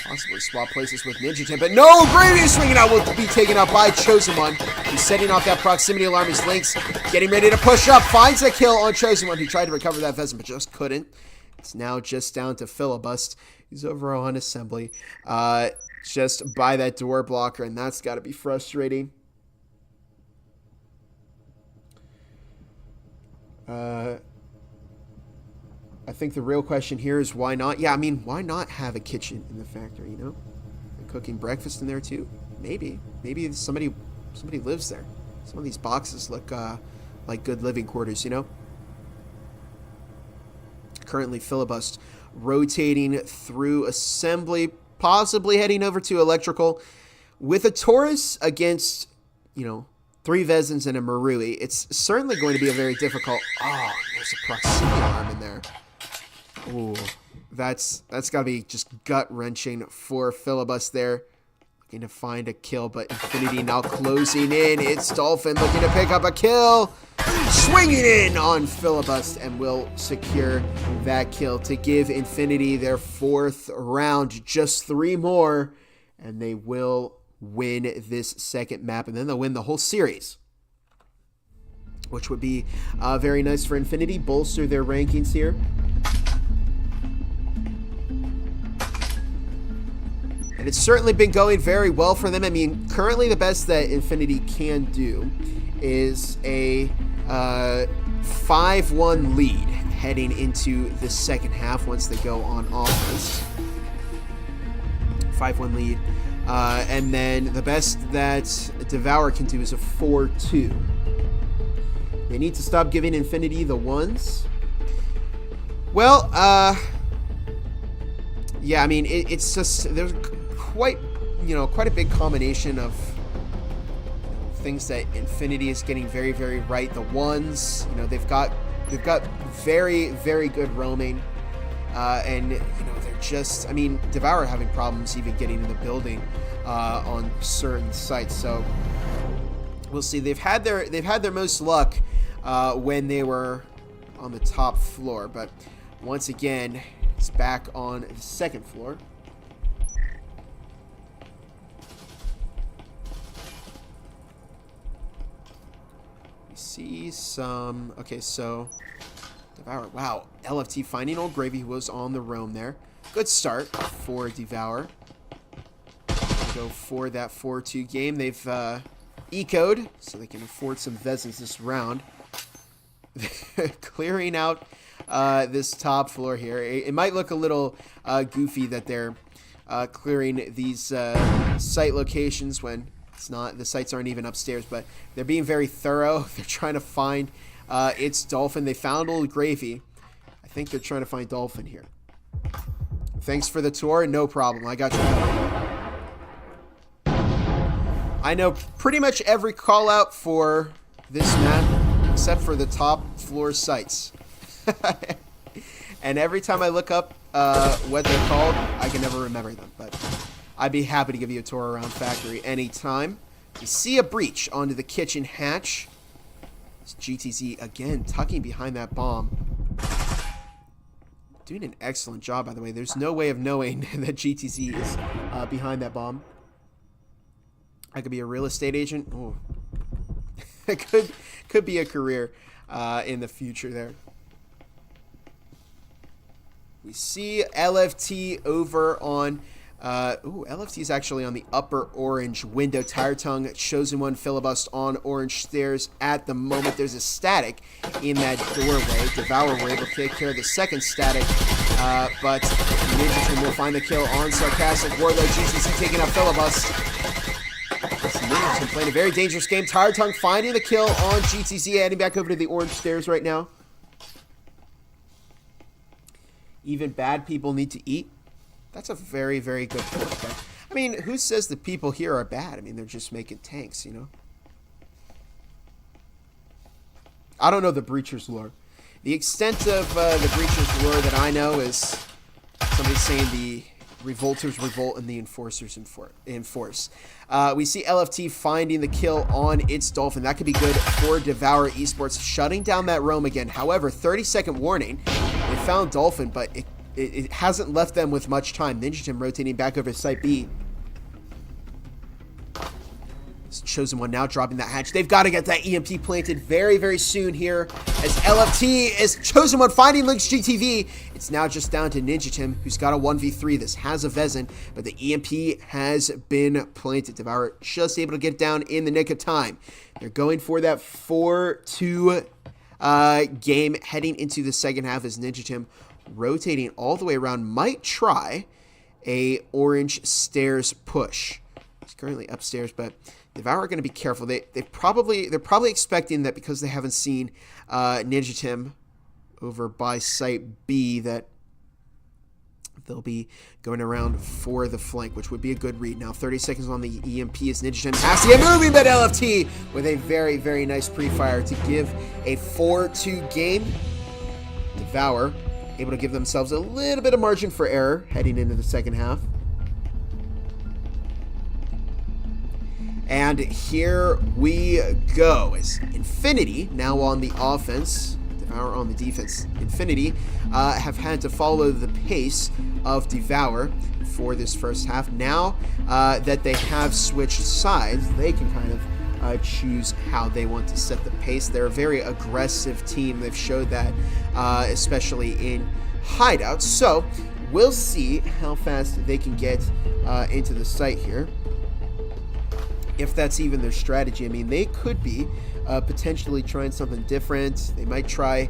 Possibly swap places with Ninja Tim, but no! Gravy swinging out will be taken out by Chosen One. He's setting off that proximity alarm. His Lynx getting ready to push up. Finds a kill on Chosen One, who tried to recover that Vezin, but just couldn't. It's now just down to Filibust. He's over on Assembly. Just by that door blocker, and that's got to be frustrating. I think the real question here is why not? Yeah, I mean, why not have a kitchen in the factory, you know? And cooking breakfast in there too? Maybe. Maybe somebody lives there. Some of these boxes look like good living quarters, you know? Currently, Filibust rotating through Assembly, possibly heading over to Electrical. With a Taurus against, you know, 3 Vezins and a Marui, it's certainly going to be a very difficult... Oh, there's a proximity alarm in there. Ooh, that's got to be just gut-wrenching for Filibust there. Looking to find a kill, but Infinity now closing in. It's Dolphin looking to pick up a kill. Swinging in on Filibust and will secure that kill to give Infinity their 4th round. Just 3 more, and they will win this second map, and then they'll win the whole series, which would be very nice for Infinity. Bolster their rankings here. And it's certainly been going very well for them. I mean, currently the best that Infinity can do is a 5-1 lead heading into the second half once they go on offense. 5-1 lead. And then the best that Devour can do is a 4-2. They need to stop giving Infinity the ones. Well, yeah, I mean, it's just, there's quite a big combination of things that Infinity is getting very, very right. The ones, you know, they've got very, very good roaming. And, you know, they're just, I mean, Devour having problems even getting in the building on certain sites. So we'll see. They've had their most luck when they were on the top floor, but once again, it's back on the second floor. We see some, okay, so Devour, wow, LFT finding Old Gravy, who was on the roam there. Good start for Devour. Go for that 4-2 game. They've ecoed, so they can afford some Vezins this round. Clearing out this top floor here. It might look a little goofy that they're clearing these site locations when it's not, the sites aren't even upstairs, but they're being very thorough. They're trying to find it's Dolphin. They found Old Gravy. I think they're trying to find Dolphin here. Thanks for the tour. No problem. I got you. I know pretty much every call out for this map except for the top floor sites. And every time I look up what they're called, I can never remember them. But I'd be happy to give you a tour around factory anytime. You see a breach onto the kitchen hatch. It's GTZ again tucking behind that bomb. Doing an excellent job, by the way. There's no way of knowing that GTZ is behind that bomb. I could be a real estate agent. Oh, it could be a career in the future there. We see LFT over on... LFT is actually on the upper orange window. Tire Tongue, Chosen One, Filibust on orange stairs at the moment. There's a static in that doorway. Devour were able to take care of the second static, but Ninja Team will find the kill on Sarcastic. Warlord GCC taking out Filibust. Ninja Team playing a very dangerous game. Tire Tongue finding the kill on GTC, heading back over to the orange stairs right now. Even bad people need to eat. That's a very, very good point. But, I mean, who says the people here are bad? I mean, they're just making tanks, you know? I don't know the Breacher's lore. The extent of the Breacher's lore that I know is somebody saying the Revolters revolt and the Enforcers enforce. We see LFT finding the kill on its Dolphin. That could be good for Devour Esports, shutting down that roam again. However, 30-second warning. They found Dolphin, but it hasn't left them with much time. Ninja Tim rotating back over to Site B. Chosen One now dropping that hatch. They've got to get that EMP planted very, very soon here as LFT is Chosen One finding Lynx GTV. It's now just down to Ninja Tim, who's got a 1v3. This has a Vezin, but the EMP has been planted. Devour just able to get down in the nick of time. They're going for that 4-2 game heading into the second half as Ninja Tim rotating all the way around. Might try a orange stairs push. He's currently upstairs, but Devour are going to be careful. They're probably expecting that because they haven't seen Ninja Tim over by Site B that they'll be going around for the flank, which would be a good read. Now 30 seconds on the EMP as Ninja Tim has to get moving, but LFT with a very, very nice pre-fire to give a 4-2 game. Devour able to give themselves a little bit of margin for error heading into the second half. And here we go as Infinity now on the offense, Devour on the defense. Infinity have had to follow the pace of Devour for this first half. Now that they have switched sides, they can kind of choose how they want to set the pace. They're a very aggressive team. They've showed that, especially in hideouts. So we'll see how fast they can get into the site here. If that's even their strategy. I mean, they could be potentially trying something different. They might try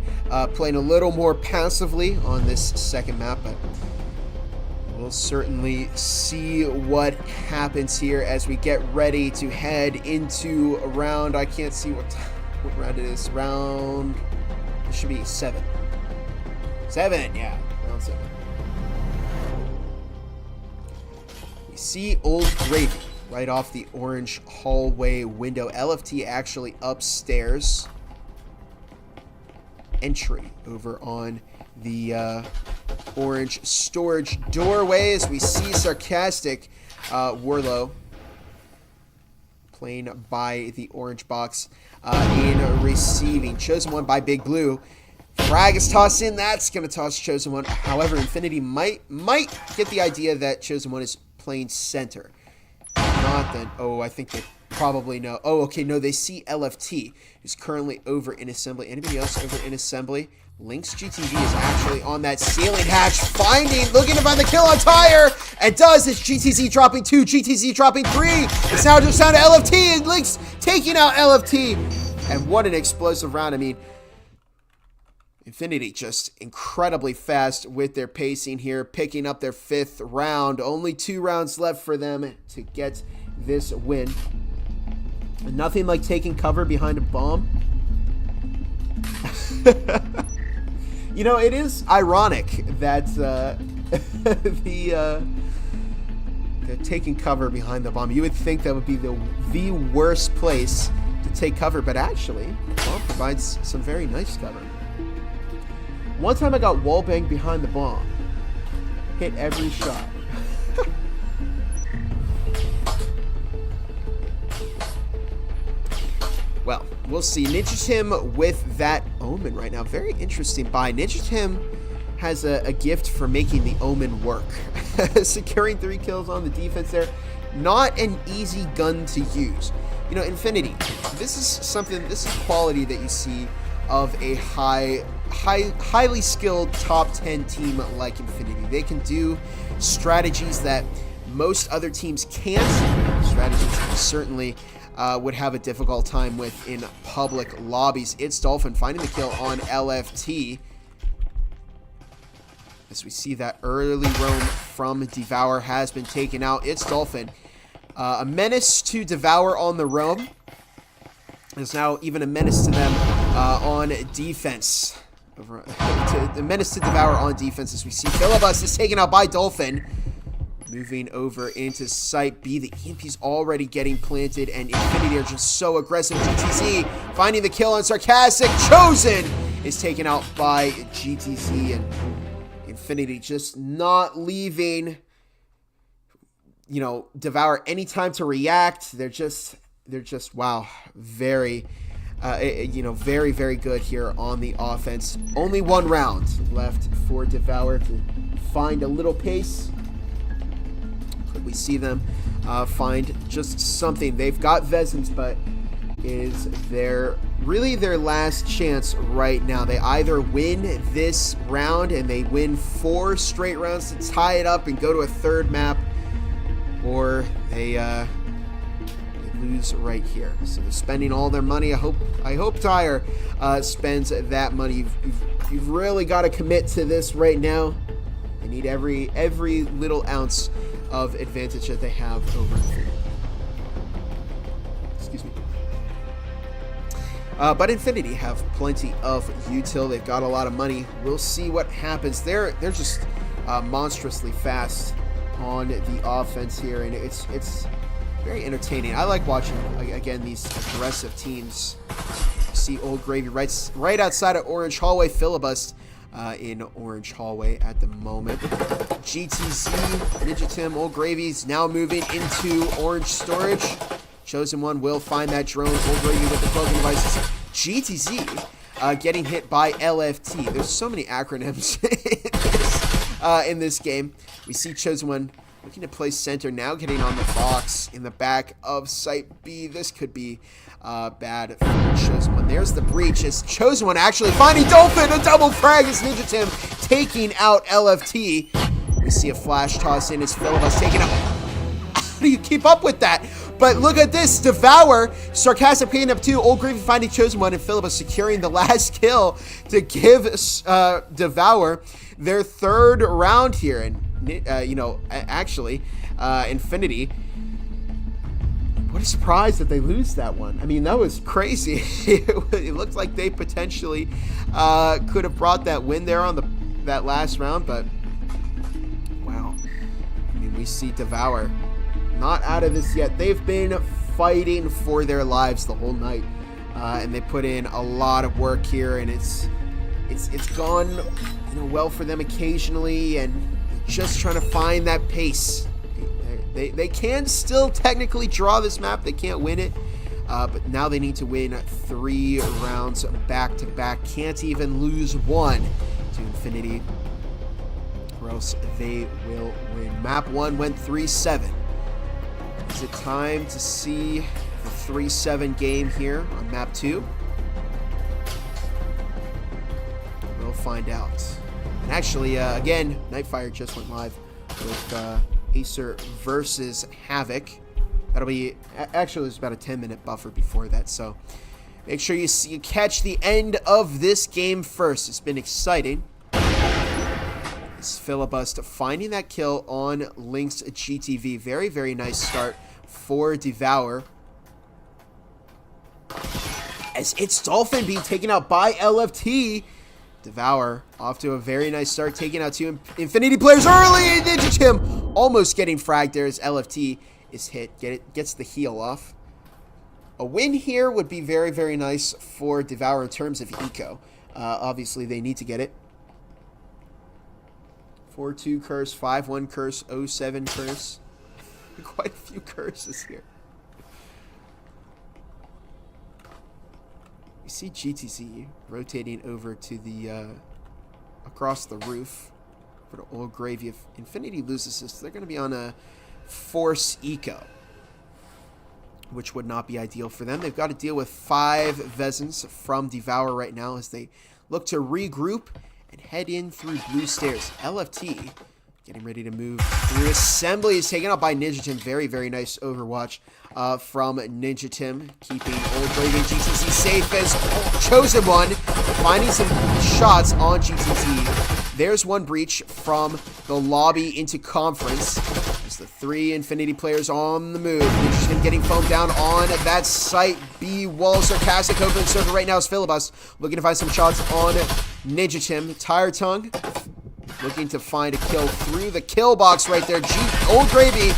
playing a little more passively on this second map, but we'll certainly see what happens here as we get ready to head into a round. I can't see what round it is. Round, it should be 7. 7, yeah, round 7. We see Old Gravy right off the orange hallway window. LFT actually upstairs. Entry over on the orange storage doorway as we see Sarcastic Warlow playing by the orange box in receiving. Chosen One by Big Blue. Frag is tossed in. That's going to toss Chosen One. However, Infinity might get the idea that Chosen One is playing center. Not then. Oh, I think they probably know. Oh, okay. No, they see LFT, who's currently over in assembly. Anybody else over in assembly? Lynx GTV is actually on that ceiling hatch, looking to find the kill on Tire, and does. It's GTZ dropping 2, GTZ dropping 3. It's now just down to LFT, and Lynx taking out LFT. And what an explosive round. I mean, Infinity just incredibly fast with their pacing here, picking up their 5th round. Only 2 rounds left for them to get this win. Nothing like taking cover behind a bomb. You know, it is ironic that the taking cover behind the bomb. You would think that would be the worst place to take cover, but actually, the bomb provides some very nice cover. One time I got wallbanged behind the bomb. Hit every shot. Well, we'll see. Ninja Tim with that Omen right now. Very interesting buy. Ninja Tim has a gift for making the Omen work. Securing 3 kills on the defense there. Not an easy gun to use. You know, Infinity, this is quality that you see of a highly skilled top 10 team like Infinity. They can do strategies that most other teams can't. Strategies that certainly would have a difficult time with in public lobbies. It's Dolphin finding the kill on LFT. As we see that early roam from Devour has been taken out. It's Dolphin. A menace to Devour on the roam. Is now even a menace to them on defense. over to Menace to Devour on defense as we see Filibust is taken out by Dolphin. Moving over into Site B. The EMP's already getting planted, and Infinity are just so aggressive. GTZ finding the kill on Sarcastic. Chosen is taken out by GTZ, and Infinity just not leaving, you know, Devour any time to react. They're just wow, very very, very good here on the offense. Only one round left for Devour to find a little pace. Could we see them find just something? They've got Vezins, but is really their last chance right now. They either win this round and they win 4 straight rounds to tie it up and go to a third map, or they lose right here. So they're spending all their money. I hope Tyre spends that money. You've really got to commit to this right now. They need every little ounce of advantage that they have over the field. Excuse me. But Infinity have plenty of util. They've got a lot of money. We'll see what happens. They're just monstrously fast on the offense here, and it's very entertaining. I like watching, again, these aggressive teams. You see Old Gravy right outside of Orange Hallway. Filibust in Orange Hallway at the moment. GTZ, Ninja Tim, Old Gravy's now moving into Orange Storage. Chosen One will find that drone. Old Gravy with the cloaking devices. GTZ getting hit by LFT. There's so many acronyms in this game. We see Chosen One looking to play center, now getting on the box in the back of Site B. This could be bad for Chosen One. There's the breach as Chosen One actually finding Dolphin. A double frag as Ninja Tim taking out LFT. We see a flash toss in as Filibust taking out. How do you keep up with that? But look at this. Devour, Sarcastic picking up 2. Old Gravy finding Chosen One, and Filibust securing the last kill to give Devour their 3rd round here. And Infinity, what a surprise that they lose that one. I mean, that was crazy. It looked like they potentially could have brought that win there on that last round, but wow. I mean, we see Devour not out of this yet. They've been fighting for their lives the whole night, and they put in a lot of work here, and it's gone well for them occasionally, and just trying to find that pace. They can still technically draw this map. They can't win it, but now they need to win 3 rounds back to back. Can't even lose one to Infinity, or else they will win. Map 1 went 3-7. Is it time to see the 3-7 game here on map 2? We'll find out. And actually, again, Nightfire just went live with Acer versus Havoc. That'll be, actually, there's about a 10-minute buffer before that, so make sure you catch the end of this game first. It's been exciting. It's Filibust finding that kill on Link's GTV. Very, very nice start for Devour. As it's Dolphin being taken out by LFT. Devour off to a very nice start, taking out 2 Infinity players early. Ninja Tim almost getting fragged there as LFT is hit. Gets the heal off. A win here would be very, very nice for Devour in terms of eco. Obviously, they need to get it. 4-2 curse, 5-1 curse, 0-7 curse. Quite a few curses here. You see GTZ rotating over to the across the roof for the Old Gravy. If Infinity loses this, they're going to be on a force eco, which would not be ideal for them. They've got to deal with 5 Vezins from Devour right now as they look to regroup and head in through blue stairs. LFT getting ready to move through. Assembly is taken out by Ninja Tim. Very, very nice overwatch from Ninja Tim, keeping Old Gravy and GTZ safe as Chosen One finding some shots on GTZ. There's one breach from the lobby into conference. As the 3 Infinity players on the move. Interesting, getting foamed down on that site B wall. Sarcastic over the server right now is Filibust, looking to find some shots on Ninja Tim. Tire Tongue looking to find a kill through the kill box right there. Old Gravy.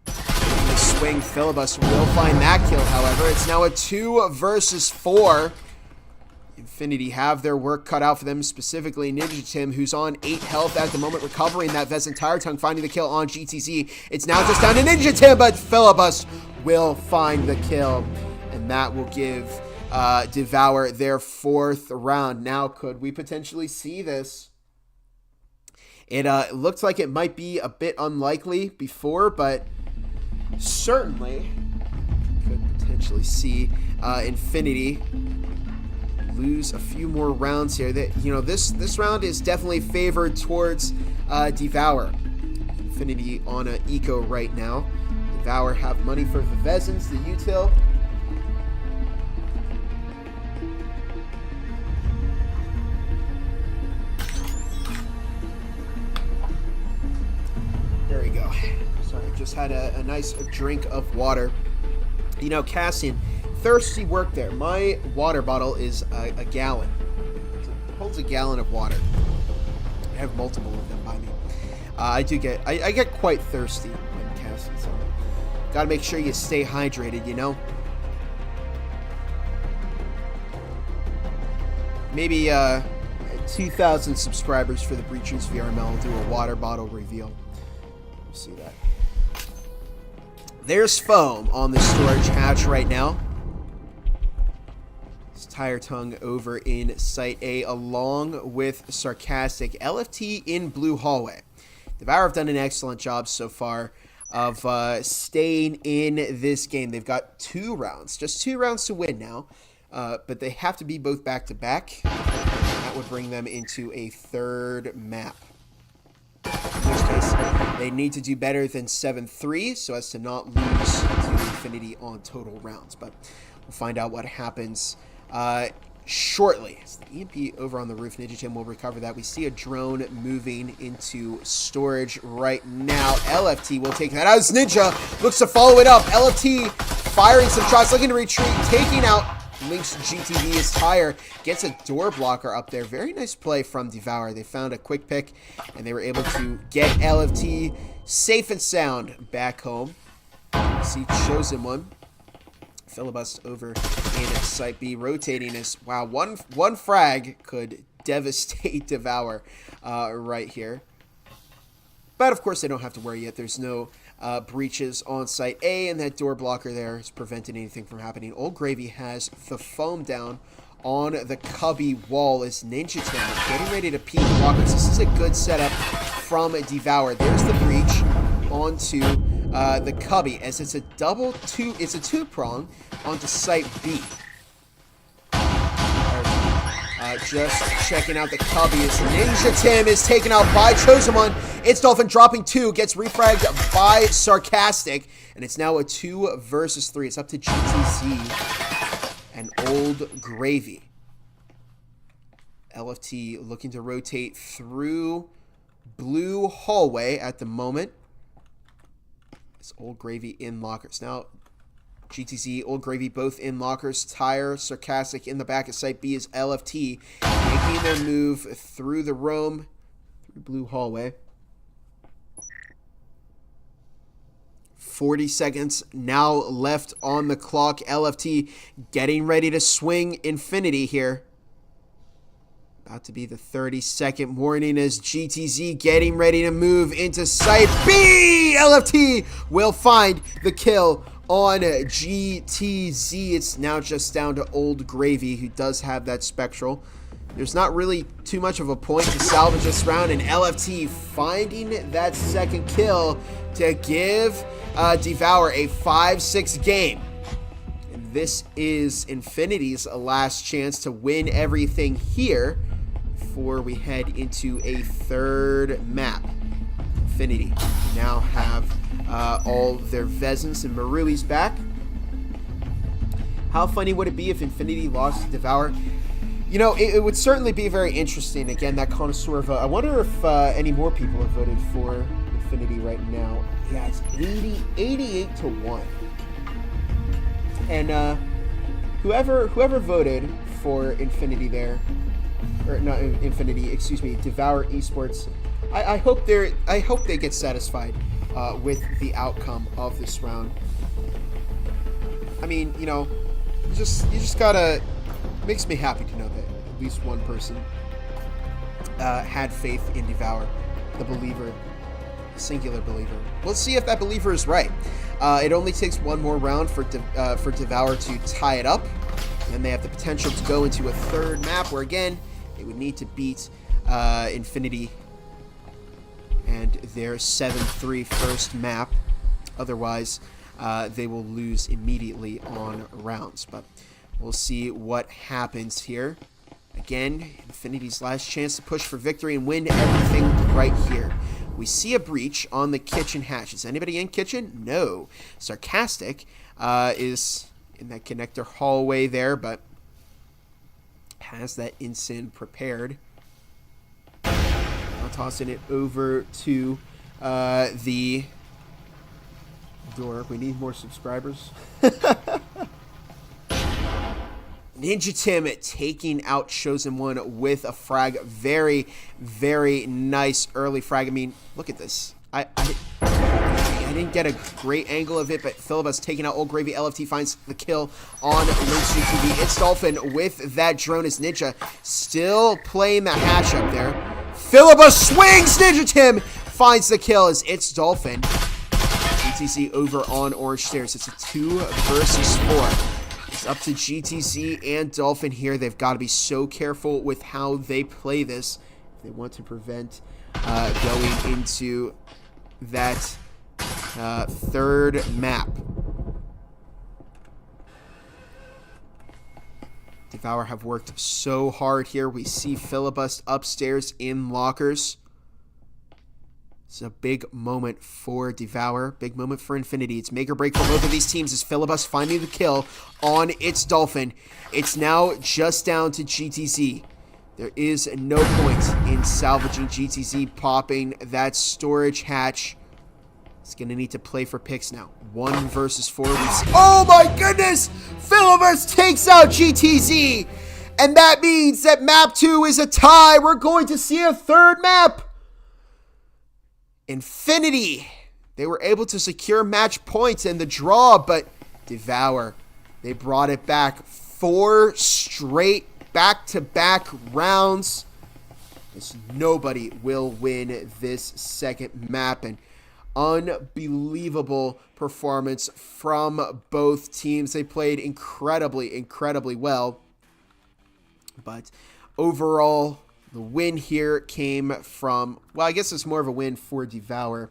The swing, Filibust will find that kill, however. It's now a 2 versus 4. Infinity have their work cut out for them, specifically Ninja Tim, who's on 8 health at the moment, recovering that Vezin. Tire Tongue finding the kill on GTZ. It's now just down to Ninja Tim, but Filibust will find the kill, and that will give Devour their 4th round. Now, could we potentially see this? It looked like it might be a bit unlikely before, but certainly could potentially see Infinity lose a few more rounds here. That, you know, this round is definitely favored towards Devour. Infinity on a eco right now. Devour have money for the Vezins, the util. There we go. Sorry, just had a nice drink of water. You know, Cassian, thirsty work there. My water bottle is a gallon. It holds a gallon of water. I have multiple of them by me. I get quite thirsty when casting, so gotta make sure you stay hydrated, you know? Maybe 2,000 subscribers for the Breachers VRML will do a water bottle reveal. We'll see that. There's foam on the storage hatch right now. It's Tire Tongue over in Site A along with Sarcastic. LFT in Blue Hallway. Devour have done an excellent job so far of staying in this game. They've got 2 rounds, just 2 rounds to win now, but they have to be both back-to-back. That would bring them into a 3rd map. In which case, they need to do better than 7-3 so as to not lose to Infinity on total rounds. But we'll find out what happens shortly. As the EMP over on the roof, Ninja Tim will recover that. We see a drone moving into storage right now. LFT will take that out as Ninja looks to follow it up. LFT firing some shots, looking to retreat, taking out Link's GTV. His Tire gets a door blocker up there. Very nice play from Devour. They found a quick pick, and they were able to get LFT safe and sound back home. See Chosen One. Filibust over in Site B, rotating as, wow, one frag could devastate Devour right here. But, of course, they don't have to worry yet. There's no breaches on Site A, and that door blocker there is preventing anything from happening. Old Gravy has the foam down on the cubby wall as Ninja Tim getting ready to peek blockers. This is a good setup from Devour. There's the breach onto the cubby as it's a it's a 2-prong onto Site B. Just checking out the cubby as Ninja Tim is taken out by Chosen One. It's Dolphin dropping 2, gets refragged by Sarcastic, and it's now a 2 versus 3. It's up to GTZ and Old Gravy. LFT looking to rotate through Blue Hallway at the moment. It's Old Gravy in lockers. Now, GTZ, Old Gravy both in lockers. Tire, Sarcastic in the back of Site B is LFT making their move through the roam, through Blue Hallway. 40 seconds now left on the clock. LFT getting ready to swing Infinity here. About to be the 32nd warning as GTZ getting ready to move into Site B. LFT will find the kill on GTZ. It's now just down to Old Gravy, who does have that Spectral. There's not really too much of a point to salvage this round, and LFT finding that 2nd kill to give Devour a 5-6 game. And this is Infinity's last chance to win everything here before we head into a 3rd map. Infinity now have all their Vezins and Marulis back. How funny would it be if Infinity lost to Devour? You know, it would certainly be very interesting. Again, that connoisseur vote. I wonder if any more people have voted for Infinity right now. Yeah, it's 88 to 1. And whoever voted for Infinity there, or not Infinity, excuse me, Devour Esports, I hope they get satisfied with the outcome of this round. I mean, you know, you just gotta. It makes me happy to know that at least one person had faith in Devour, the believer, the singular believer. We'll see if that believer is right. It only takes one more round for Devour to tie it up, and they have the potential to go into a third map where, again, they would need to beat Infinity and their 7-3 first map. Otherwise, they will lose immediately on rounds. But we'll see what happens here. Again, Infinity's last chance to push for victory and win everything right here. We see a breach on the kitchen hatch. Is anybody in kitchen? No. Sarcastic is in that connector hallway there, but has that Ensign prepared. Now tossing it over to the door. We need more subscribers. Ninja Tim taking out Chosen One with a frag. Very, very nice early frag. I mean, look at this. I didn't get a great angle of it, but Philibus taking out Old Gravy. LFT finds the kill on Lynx GTV. It's Dolphin with that drone as Ninja still playing the hatch up there. Philibus swings. Ninja Tim finds the kill as It's Dolphin. GTC over on Orange Stairs. It's a 2 versus 4. It's up to GTC and Dolphin here. They've got to be so careful with how they play this if they want to prevent going into that third map. Devour have worked so hard here. We see Philibust upstairs in lockers. It's a big moment for Devour. Big moment for Infinity. It's make or break for both of these teams as Philibus finding the kill on It's Dolphin. It's now just down to GTZ. There is no point in salvaging GTZ popping that storage hatch. It's going to need to play for picks now. 1 versus 4. Oh my goodness! Philibus takes out GTZ! And that means that map 2 is a tie. We're going to see a third map. Infinity, they were able to secure match points in the draw, but Devour, they brought it back 4 straight back-to-back rounds. As nobody will win this second map, and unbelievable performance from both teams. They played incredibly, incredibly well, but overall, the win here came from, well, I guess it's more of a win for Devour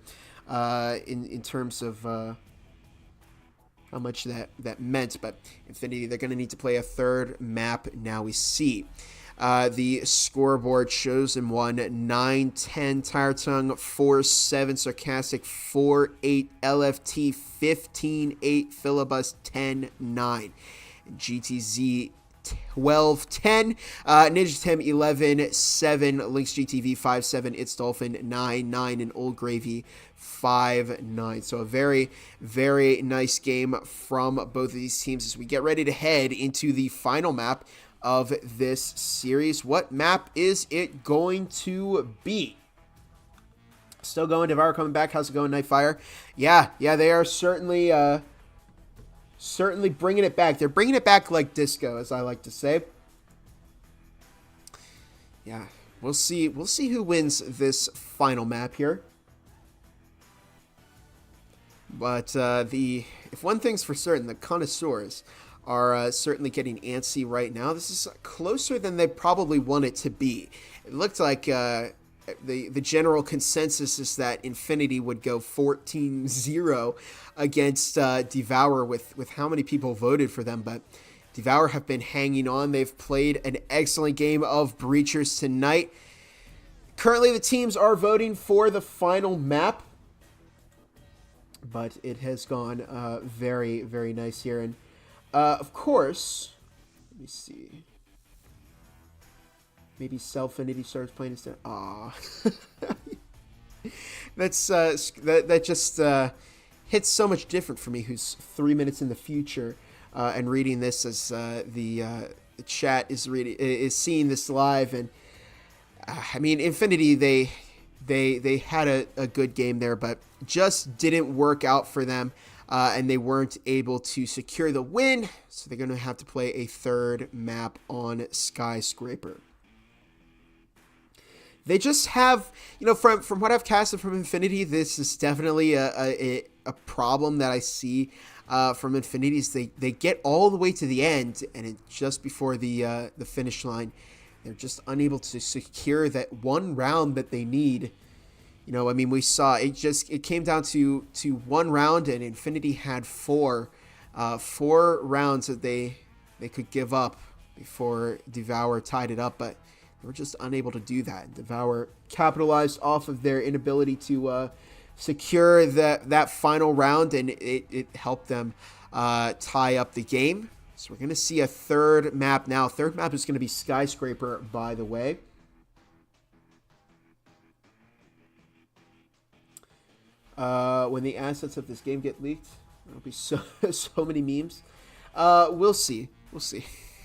in terms of how much that meant. But Infinity, they're going to need to play a third map now. We see the scoreboard shows them 9-10 Tire Tongue, 4-7 Sarcastic, 4-8 LFT, 15-8 Philibus, 10-9 GTZ. 12-10, Ninja Tim 11-7, Lynx GTV 5-7, It's Dolphin 9-9, and Old Gravy 5-9. So a very, very nice game from both of these teams as we get ready to head into the final map of this series. What map is it going to be? Still going, Devour coming back. How's it going, Nightfire? Yeah, they are certainly bringing it back. They're bringing it back like disco, as I like to say. Yeah, we'll see who wins this final map here. But if one thing's for certain, the connoisseurs are certainly getting antsy right now. This is closer than they probably want it to be. It looked like the general consensus is that Infinity would go 14-0 against Devour with how many people voted for them, but Devour have been hanging on. They've played an excellent game of Breachers tonight. Currently, the teams are voting for the final map, but it has gone very, very nice here. And, of course, let me see. Maybe Selfinity starts playing instead. Aw. that just hits so much different for me, who's 3 minutes in the future and reading this as the chat is seeing this live. And I mean, Infinity, they had a good game there, but just didn't work out for them, and they weren't able to secure the win. So they're going to have to play a third map on Skyscraper. They just have, from what I've casted from Infinity, this is definitely a problem that I see from Infinity. Is they get all the way to the end, and just before the finish line, they're just unable to secure that one round that they need. I mean, we saw it came down to one round, and Infinity had four rounds that they could give up before Devour tied it up, but they were just unable to do that. Devour capitalized off of their inability to secure that final round, and it helped them tie up the game. So we're going to see a third map now. Third map is going to be Skyscraper, by the way. When the assets of this game get leaked, there'll be so many memes. We'll see.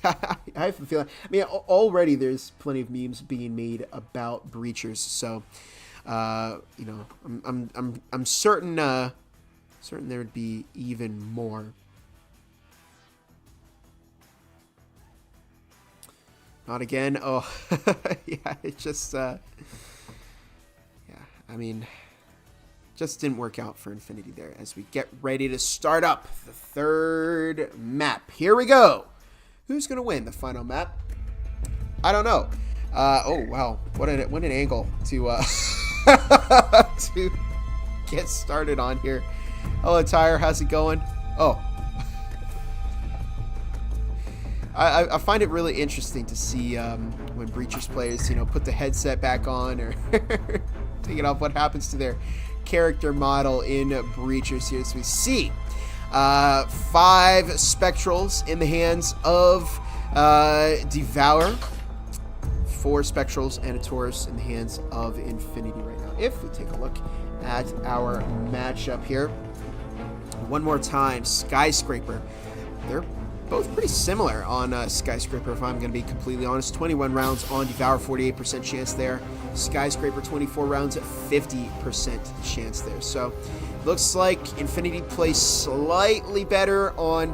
I have a feeling. I mean, already there's plenty of memes being made about breachers. So, I'm certain there would be even more. Not again. Oh, yeah. It just, I mean, just didn't work out for Infinity there. As we get ready to start up the third map. Here we go. Who's going to win the final map? I don't know. Oh, wow. What an angle to to get started on here. Hello, Tyre. How's it going? Oh. I find it really interesting to see when Breachers players, put the headset back on or take it off. What happens to their character model in Breachers here? So we see 5 Spectrals in the hands of Devour, 4 Spectrals and a Taurus in the hands of Infinity right now. If we take a look at our matchup here, one more time, Skyscraper. They're both pretty similar on Skyscraper, if I'm going to be completely honest. 21 rounds on Devour, 48% chance there. Skyscraper, 24 rounds, 50% chance there. So looks like Infinity plays slightly better on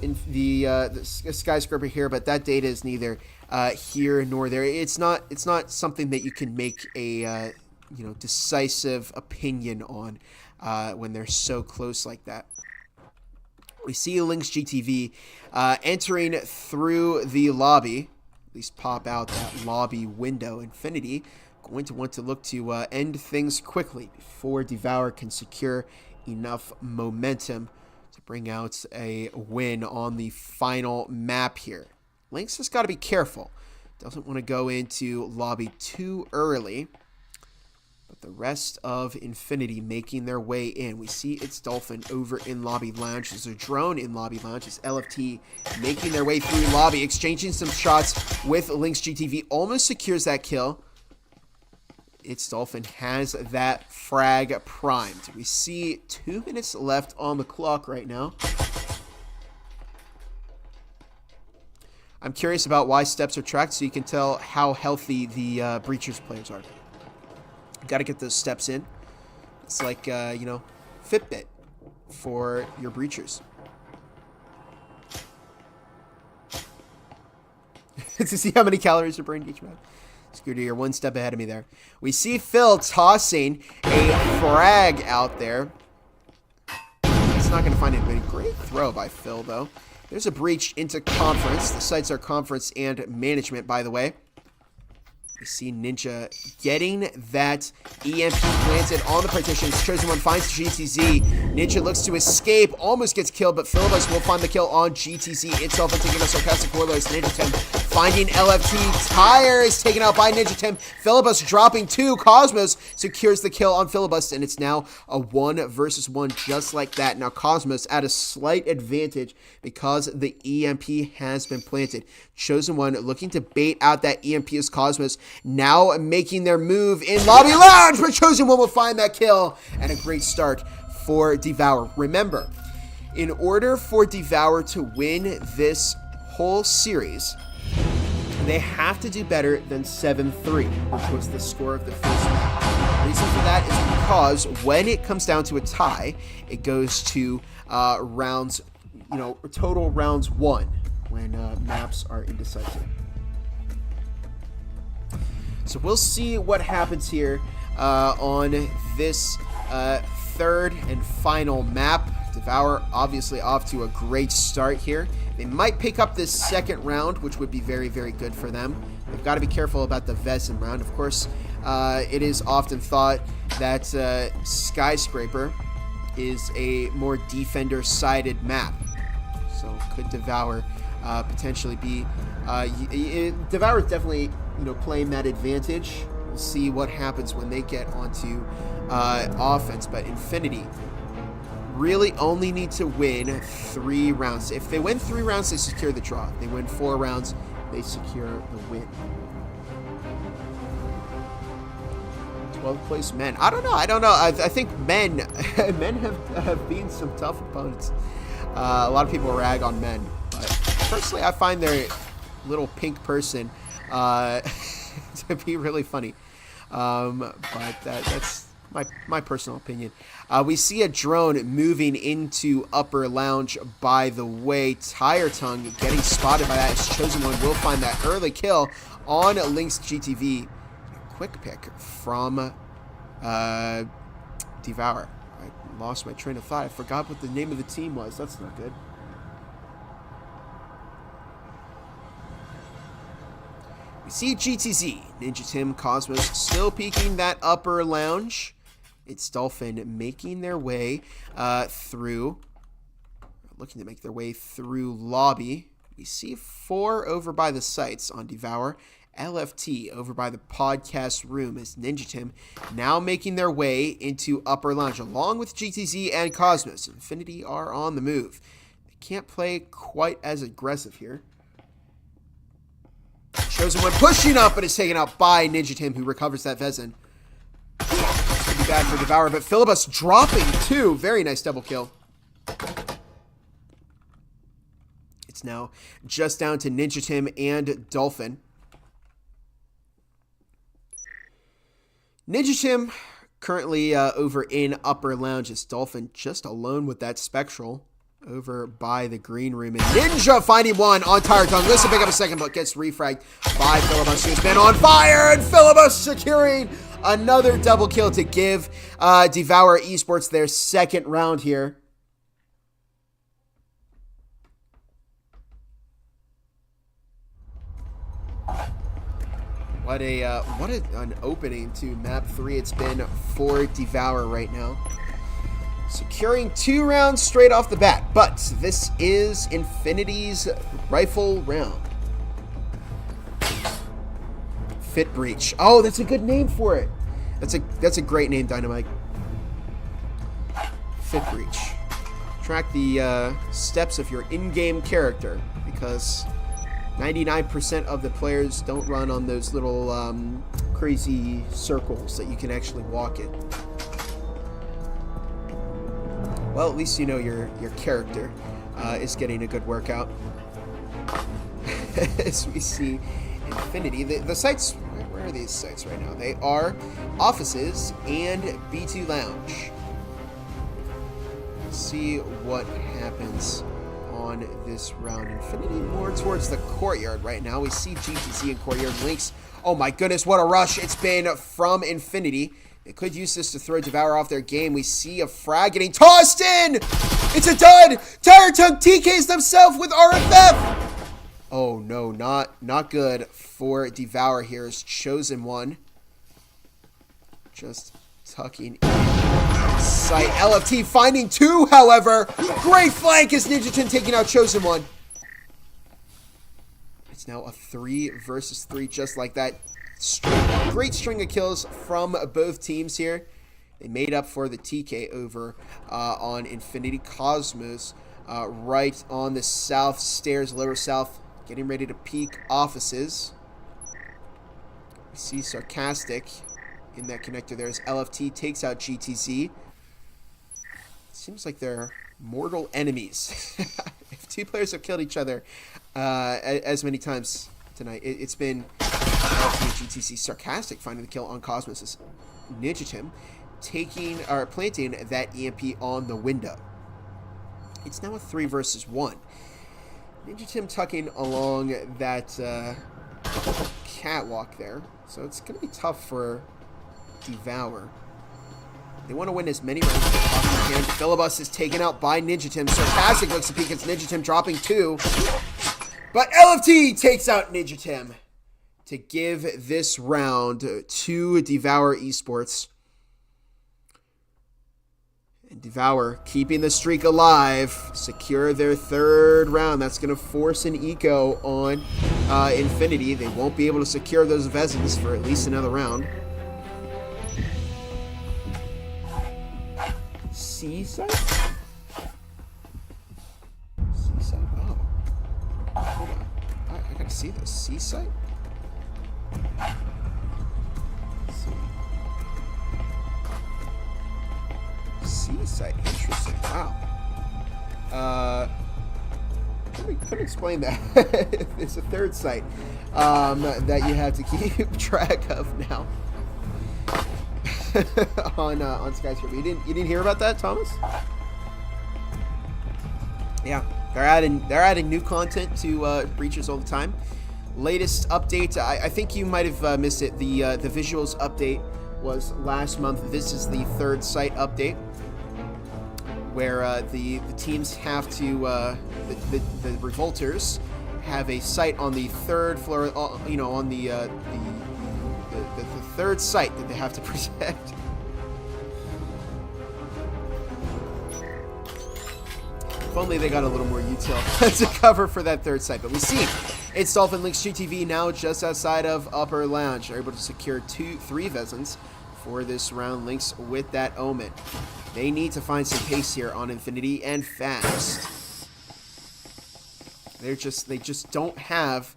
in the Skyscraper here, but that data is neither here nor there. It's not something that you can make a decisive opinion on when they're so close like that. We see Lynx GTV entering through the lobby, at least pop out that lobby window. Infinity going to want to look to end things quickly before Devour can secure enough momentum to bring out a win on the final map here. Lynx has got to be careful. Doesn't want to go into lobby too early. But the rest of Infinity making their way in. We see it's Dolphin over in Lobby Lounge. There's a drone in Lobby Lounge. It's LFT making their way through lobby, exchanging some shots with Lynx GTV. Almost secures that kill. It's Dolphin has that frag primed. We see 2 minutes left on the clock right now. I'm curious about why steps are tracked so you can tell how healthy the Breachers players are. Got to get those steps in. It's like, Fitbit for your Breachers. To see how many calories are burned each round. Scooter, you're one step ahead of me there. We see Phil tossing a frag out there. He's not going to find anybody. Great throw by Phil, though. There's a breach into conference. The sites are conference and management, by the way. We see Ninja getting that EMP planted on the partitions. Chosen One finds GTZ. Ninja looks to escape, almost gets killed, but Philibus will find the kill on GTZ itself and taking a sarcastic warlords. Ninja 10 finding LFT. Tire is taken out by Ninja Tim. Philibus dropping 2. Cosmos secures the kill on Philibus, and it's now a 1 versus 1 just like that. Now Cosmos at a slight advantage because the EMP has been planted. Chosen One looking to bait out that EMP as Cosmos now making their move in Lobby Lounge, but Chosen One will find that kill, and a great start for Devour. Remember, in order for Devour to win this whole series, they have to do better than 7-3, which was the score of the first round. The reason for that is because when it comes down to a tie, it goes to rounds, total rounds 1 when maps are indecisive. So we'll see what happens here on this third and final map. Devour obviously off to a great start here. They might pick up this second round, which would be very, very good for them. They've got to be careful about the Vezin round. Of course, it is often thought that Skyscraper is a more defender-sided map. So could Devour potentially be... Devour is definitely playing that advantage. We'll see what happens when they get onto offense. But Infinity really only need to win 3 rounds. If they win 3 rounds, they secure the draw. If they win 4 rounds, they secure the win. 12th place men. I don't know. I think men have been some tough opponents. A lot of people rag on men, but personally, I find their little pink person to be really funny. But that's my personal opinion. We see a drone moving into upper lounge, by the way. Tire Tongue getting spotted by that. His Chosen One will find that early kill on Lynx GTV. Quick pick from Devour. I lost my train of thought. I forgot what the name of the team was. That's not good. We see GTZ, Ninja Tim, Cosmos still peeking that upper lounge. It's Dolphin making their way through, looking to make their way through lobby. We see 4 over by the sites on Devour. LFT over by the podcast room as Ninja Tim now making their way into upper lounge along with GTZ and Cosmos. Infinity are on the move. They can't play quite as aggressive here. Chosen One pushing up, but is taken out by Ninja Tim, who recovers that Vezin. It's going to be bad for Devour, but Philibus dropping 2. Very nice double kill. It's now just down to Ninja Tim and Dolphin. Ninja Tim currently over in upper lounge. It's Dolphin just alone with that Spectral over by the green room. And Ninja finding one on Tire Tongue. Listen, pick up a second, but gets refragged by Philibus, who's been on fire. And Philibus securing another double kill to give Devour Esports their second round here. What an opening to map 3 it's been for Devour right now. Securing 2 rounds straight off the bat, but this is Infinity's rifle round. Fit Breach. Oh, that's a good name for it. That's a great name, Dynamite. Fit Breach. Track the steps of your in-game character, because 99% of the players don't run on those little crazy circles that you can actually walk in. Well, at least you know your character is getting a good workout. As we see Infinity. The sites, where are these sites right now? They are offices and B2 Lounge. Let's see what happens on this round. Infinity more towards the courtyard right now. We see GTC and courtyard. Lynx. Oh my goodness, what a rush it's been from Infinity. They could use this to throw Devour off their game. We see a frag getting tossed in. It's a dud. Tire Tongue TKs themselves with RFF. Oh no, not good for Devour here. Is Chosen One just tucking in sight. LFT finding 2, however. Great flank as Ninja Tim taking out Chosen One. It's now a 3 versus 3, just like that. Great string of kills from both teams here. They made up for the TK over on Infinity. Cosmos right on the south stairs, lower south, getting ready to peek offices. We see Sarcastic in that connector. There's LFT, takes out GTZ. Seems like they're mortal enemies. If two players have killed each other as many times tonight, it's been LFT and GTZ. Sarcastic finding the kill on Cosmos. Ninja Tim planting that EMP on the window. It's now a 3 versus 1. Ninja Tim tucking along that catwalk there, so it's going to be tough for Devour. They want to win as many rounds as they possibly can. Filibust is taken out by Ninja Tim. Sarcastic looks to peek. It's Ninja Tim dropping 2. But LFT takes out Ninja Tim to give this round to Devour Esports. And Devour keeping the streak alive. Secure their 3rd round. That's going to force an eco on Infinity. They won't be able to secure those Vezins for at least another round. C-site? C-site? Oh. Hold on. I gotta see this. C-site? C-site. Interesting. Wow. Couldn't explain that. It's a 3rd site that you have to keep track of now. on Skyscraper. You didn't hear about that, Thomas? Yeah, they're adding new content to Breaches all the time. Latest update, I think you might have missed it. The visuals update was last month. This is the 3rd site update, where the teams have to the Revolters have a site on the 3rd floor. On the 3rd site that they have to protect. If only they got a little more util to cover for that 3rd site. But we see it's Dolphin Links GTV now just outside of Upper Lounge. They're able to secure 3 Vezins for this round. Links with that Omen. They need to find some pace here on Infinity, and fast. They just don't have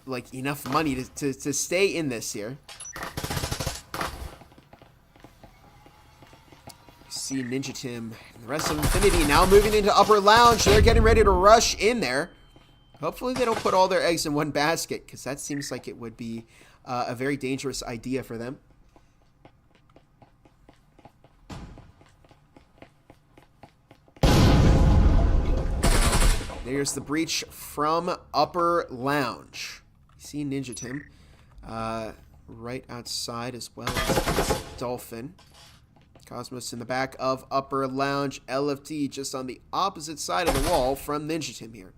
like enough money to stay in this here. See Ninja Tim and the rest of Infinity now moving into Upper Lounge. They're getting ready to rush in there. Hopefully they don't put all their eggs in one basket, because that seems like it would be a very dangerous idea for them. There's the breach from Upper Lounge. You see Ninja Tim right outside, as well as Dolphin. Cosmos in the back of Upper Lounge. LFT just on the opposite side of the wall from Ninja Tim here.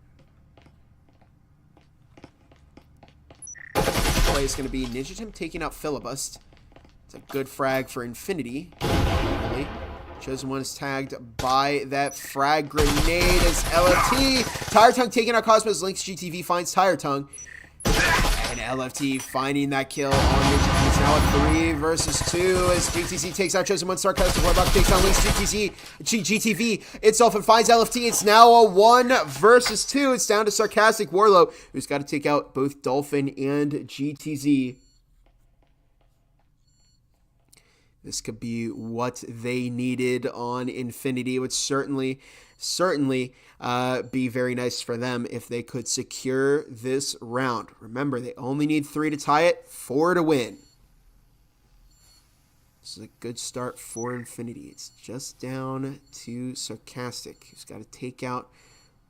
Play is going to be Ninja Tim taking out Filibust. It's a good frag for Infinity. Really. Chosen One is tagged by that frag grenade as LFT. Tire Tongue taking out Cosmos. Links GTV finds Tire Tongue. And LFT finding that kill on Ninja Tim. It's now a 3 versus 2 as GTC takes out Chosen One. Sarcastic Warlock takes down Links GTV itself and finds LFT. It's now a 1 versus 2. It's down to Sarcastic Warlow, who's got to take out both Dolphin and GTZ. This could be what they needed on Infinity. It would certainly be very nice for them if they could secure this round. Remember, they only need 3 to tie it, 4 to win. This is a good start for Infinity. It's just down to Sarcastic, who's got to take out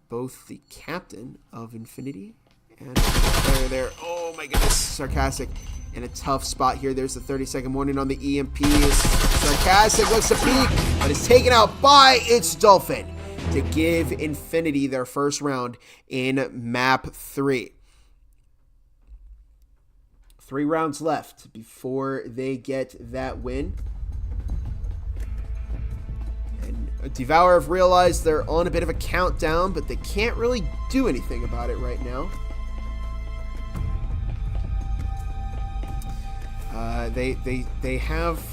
both the captain of Infinity and there. Oh my goodness, Sarcastic in a tough spot here. There's the 30-second warning on the EMP. Sarcastic looks to peek, but is taken out by its Dolphin to give Infinity their first round in map 3. 3 rounds left before they get that win. And Devour have realized they're on a bit of a countdown, but they can't really do anything about it right now. They have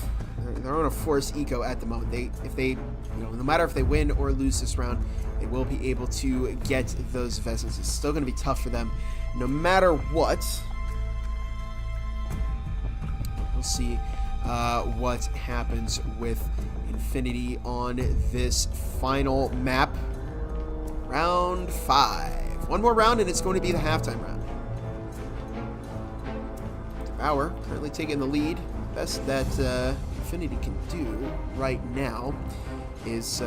they're on a force eco at the moment. If they no matter if they win or lose this round, they will be able to get those vessels. It's still going to be tough for them, no matter what. We'll see what happens with Infinity on this final map. Round 5. One more round, and it's going to be the halftime round. Devour currently taking the lead. Best that Infinity can do right now is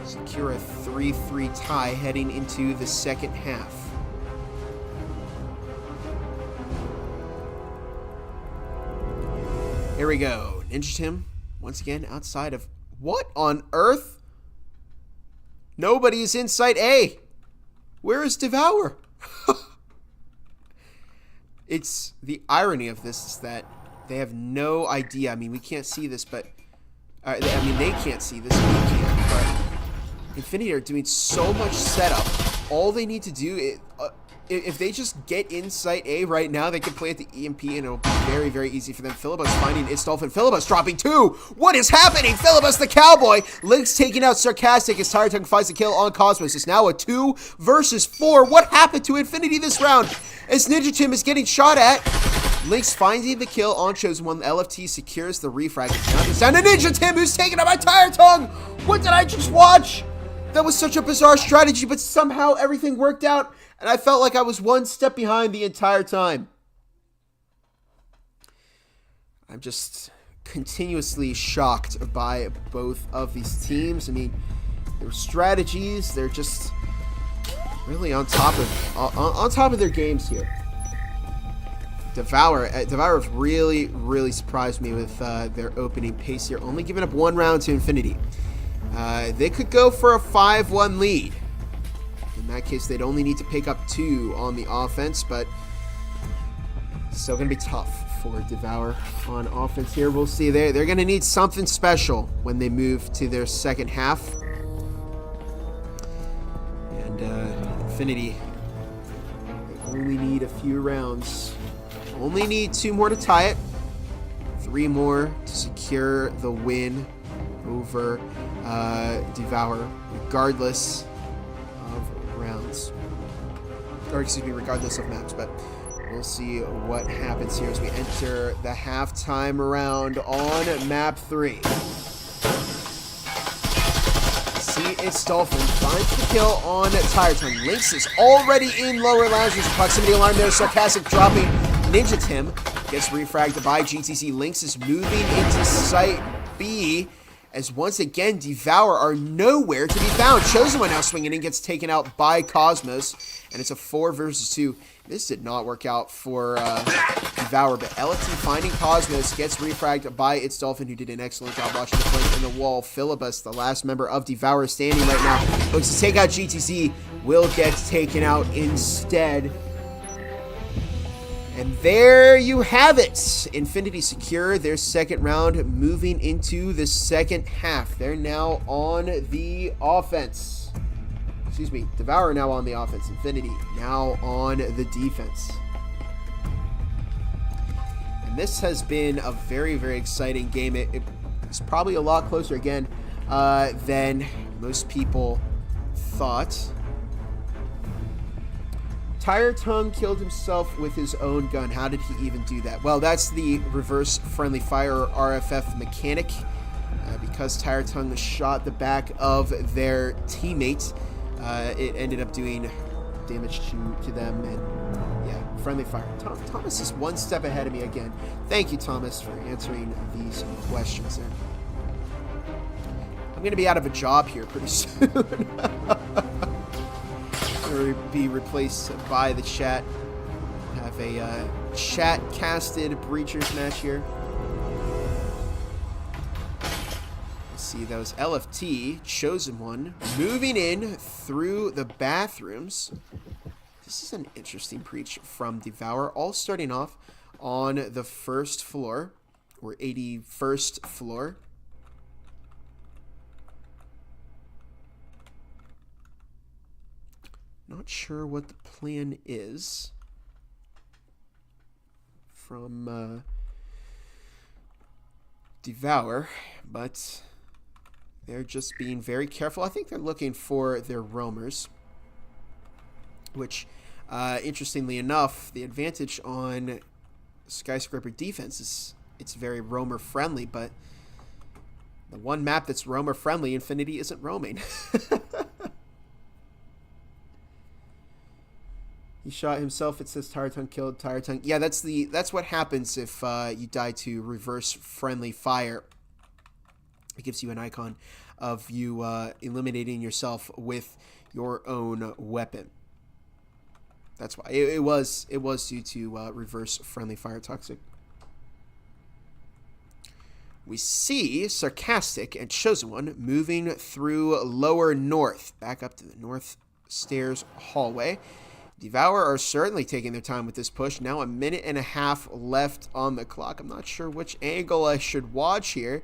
secure a 3-3 tie heading into the second half. Here we go. Ninja Tim, once again, outside of... What on earth? Nobody's in site A. Where is Devour? It's the irony of this is that they have no idea. I mean, we can't see this, but... I mean, they can't see this, we can't, but... Infinity are doing so much setup. All they need to do... if they just get in site A right now, they can plant the EMP and it'll be very, very easy for them. Philibus finding its dolphin. Philibus dropping 2. What is happening? Philibus the cowboy. Lynx taking out Sarcastic as Tire Tongue finds the kill on Cosmos. It's now a 2 versus 4. What happened to Infinity this round? As Ninja Tim is getting shot at. Lynx finding the kill on Chosen One. The LFT secures the refrag. Now it's down to Ninja Tim, who's taken out by Tire Tongue. What did I just watch? That was such a bizarre strategy, but somehow everything worked out. And I felt like I was one step behind the entire time. I'm just continuously shocked by both of these teams. I mean, their strategies, they're just really on top of their games here. Devour have really surprised me with their opening pace here. Only giving up 1 round to Infinity. They could go for a 5-1 lead. In that case, they'd only need to pick up 2 on the offense, but still going to be tough for Devour on offense here. We'll see. They're going to need something special when they move to their second half. And Infinity, they only need a few rounds. Only need 2 more to tie it. 3 more to secure the win over Devour, regardless of rounds. Or excuse me, regardless of maps, but we'll see what happens here as we enter the halftime round on map 3. See, it's Dolphin. Finds the kill on Tire Tongue. Lynx is already in lower lounge. There's a proximity alarm there. Sarcastic dropping. Ninja Tim gets refragged by GTC. Lynx is moving into site B. As once again, Devour are nowhere to be found. Chosen One now swinging in, gets taken out by Cosmos. And it's a 4 versus 2. This did not work out for Devour, but LFT finding Cosmos gets refragged by its Dolphin, who did an excellent job watching the point in the wall. Philibus, the last member of Devour standing right now, looks to take out GTC, will get taken out instead. And there you have it. Infinity secure their second round, moving into the second half. They're now on the offense. Excuse me, Devour now on the offense. Infinity now on the defense. And this has been a very, very exciting game. It's probably a lot closer again than most people thought. Tire Tongue killed himself with his own gun. How did he even do that? Well, that's the reverse friendly fire, or RFF mechanic. Because Tire Tongue shot the back of their teammate, it ended up doing damage to them, and yeah, friendly fire. Thomas is one step ahead of me again. Thank you, Thomas, for answering these questions there. I'm going to be out of a job here pretty soon. Be replaced by the chat. Have a chat casted Breachers match here. Let's see, that was LFT, Chosen One, moving in through the bathrooms. This is an interesting breach from Devour, all starting off on the first floor, or 81st floor. Not sure what the plan is from Devour, but they're just being very careful. I think they're looking for their roamers, which, interestingly enough, the advantage on Skyscraper defense is it's very roamer friendly, but the one map that's roamer friendly, Infinity isn't roaming. He shot himself. It says Tire Tongue killed Tire Tongue. Yeah, that's what happens if you die to reverse friendly fire. It gives you an icon of you eliminating yourself with your own weapon. That's why it was due to reverse friendly fire toxic. We see Sarcastic and Chosen One moving through lower north, back up to the north stairs hallway. Devour are certainly taking their time with this push. Now a minute and a half left on the clock. I'm not sure which angle I should watch here,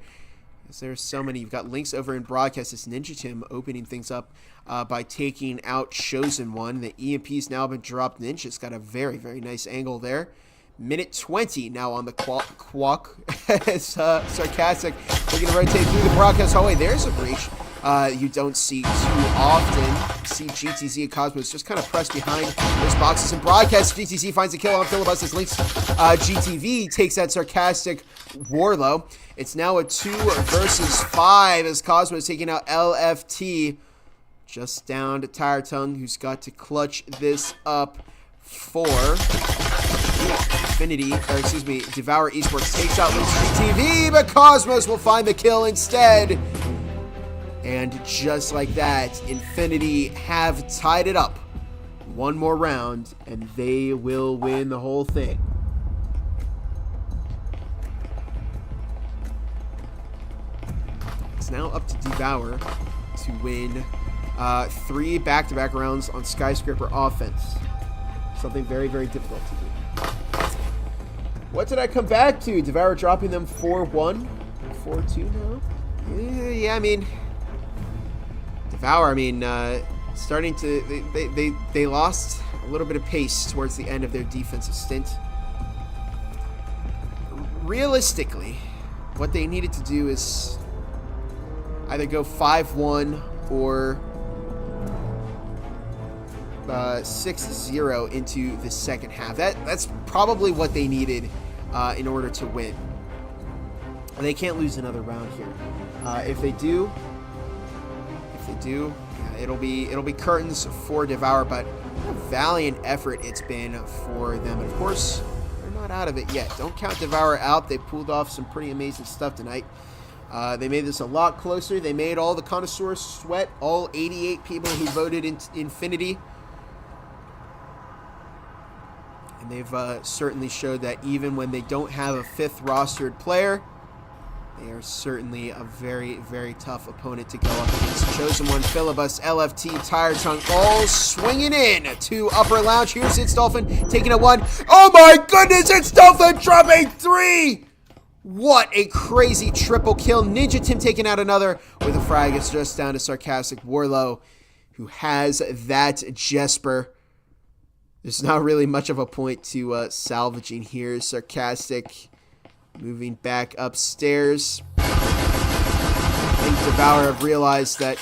because there's so many. You've got Links over in broadcast. It's Ninja Tim opening things up by taking out Chosen One. The EMP's now been dropped. Ninja's got a very, very nice angle there. Minute 20 now on the clock. As Sarcastic looking to rotate through the broadcast hallway. There's a breach you don't see too often. You see GTZ and Cosmos just kind of pressed behind those boxes and broadcast. GTZ finds a kill on Filibusters. Links GTV takes that Sarcastic Warlow. It's now a 2 versus 5 as Cosmos taking out LFT. Just down to Tire Tongue, who's got to clutch this up for Devour Esports takes out Links GTV, but Cosmos will find the kill instead. And just like that, Infinity have tied it up. One more round, and they will win the whole thing. It's now up to Devour to win 3 back-to-back rounds on Skyscraper offense. Something very, very difficult to do. What did I come back to? Devour dropping them 4-1? 4-2 now? Yeah, I mean... Devour, starting to... They lost a little bit of pace towards the end of their defensive stint. Realistically, what they needed to do is either go 5-1 or 6-0 into the second half. That's probably what they needed in order to win. They can't lose another round here. If they do, it'll be curtains for Devour. But what a valiant effort it's been for them. And of course, they're not out of it yet. Don't count Devour out. They pulled off some pretty amazing stuff tonight. They made this a lot closer. They made all the connoisseurs sweat. All 88 people who voted in Infinity. And they've certainly showed that even when they don't have a 5th rostered player, they are certainly a very, very tough opponent to go up against. Chosen One, Filibust, LFT, Tire Tongue, all swinging in to upper lounge. Here's It's Dolphin taking a 1. Oh my goodness, It's Dolphin dropping 3! What a crazy triple kill. Ninja Tim taking out another with a frag. It's just down to Sarcastic Warlow, who has that Jesper. There's not really much of a point to salvaging here. Sarcastic moving back upstairs. I think Devour have realized that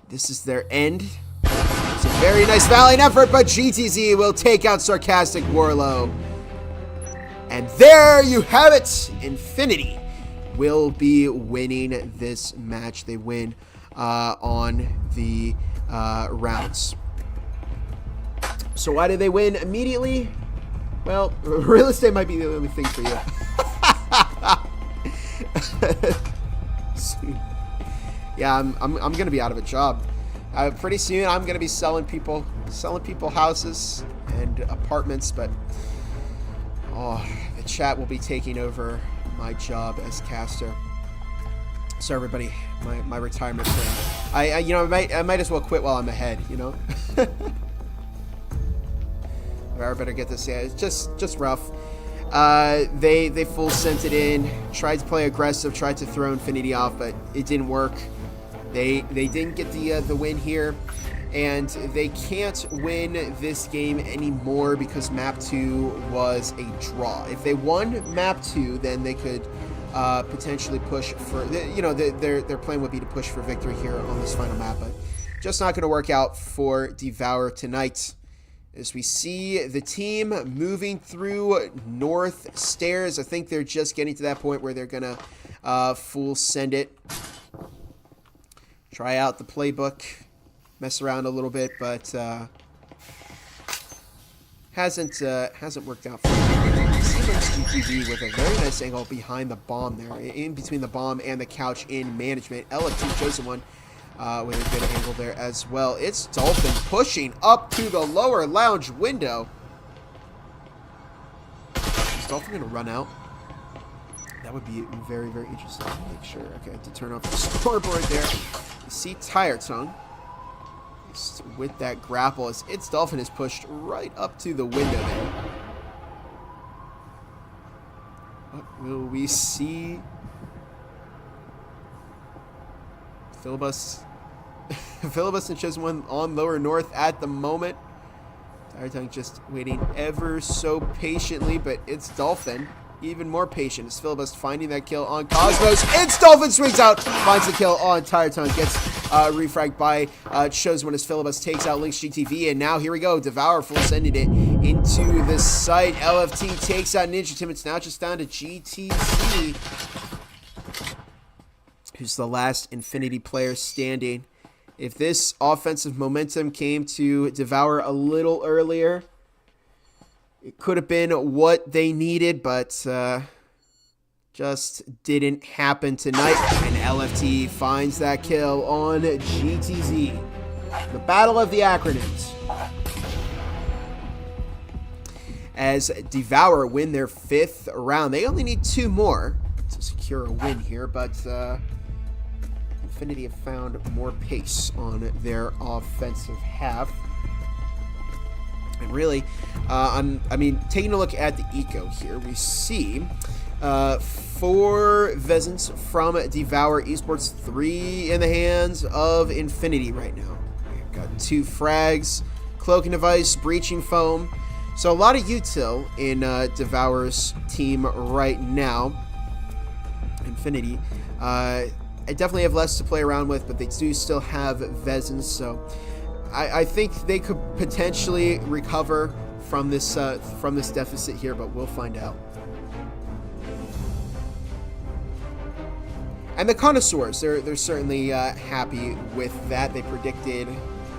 this is their end. It's a very nice valiant effort, but GTZ will take out Sarcastic Warlow. And there you have it. Infinity will be winning this match. They win on the rounds. So why did they win immediately? Well, real estate might be the only thing for you. Yeah, I'm gonna be out of a job. Pretty soon I'm gonna be selling people houses and apartments, but the chat will be taking over my job as caster. So everybody, my retirement plan. I might as well quit while I'm ahead, you know. I better get this. Yeah, it's just rough. They full sent it in, tried to play aggressive, tried to throw Infinity off, but it didn't work. They didn't get the win here, and they can't win this game anymore because map 2 was a draw. If they won map 2, then they could potentially push for, their plan would be to push for victory here on this final map, but just not going to work out for Devour tonight. As we see the team moving through north stairs, I think they're just getting to that point where they're going to full send it. Try out the playbook, mess around a little bit, but hasn't worked out for me. GTV with a very nice angle behind the bomb there, in between the bomb and the couch in management. LFT chosen one with a good angle there as well. It's Dolphin pushing up to the lower lounge window. Is Dolphin going to run out? That would be very, very interesting. Make sure, okay, to turn off the scoreboard there. You see Tire Tongue with that grapple as It's Dolphin is pushed right up to the window there. What will we see? Filibus and Chosen One on lower north at the moment. Tire Tongue just waiting ever so patiently, but It's Dolphin even more patient as Filibus finding that kill on Cosmos. It's Dolphin swings out, finds the kill on Tire Tongue, gets refragged by Chosen One as Filibus takes out Lynx GTV, and now here we go. Devour full sending it into the site. LFT takes out Ninja Tim. It's now just down to GTZ, who's the last Infinity player standing. If this offensive momentum came to Devour a little earlier, it could have been what they needed, but just didn't happen tonight. And LFT finds that kill on GTZ. The battle of the acronyms. As Devour win their 5th round. They only need 2 more to secure a win here, but Infinity have found more pace on their offensive half. And really, taking a look at the eco here, we see 4 Vezins from Devour Esports, 3 in the hands of Infinity right now. We've got 2 frags, cloaking device, breaching foam. So a lot of util in Devour's team right now. Infinity, I definitely have less to play around with, but they do still have Vezins, so I think they could potentially recover from this deficit here, but we'll find out. And the connoisseurs, they're certainly happy with that. They predicted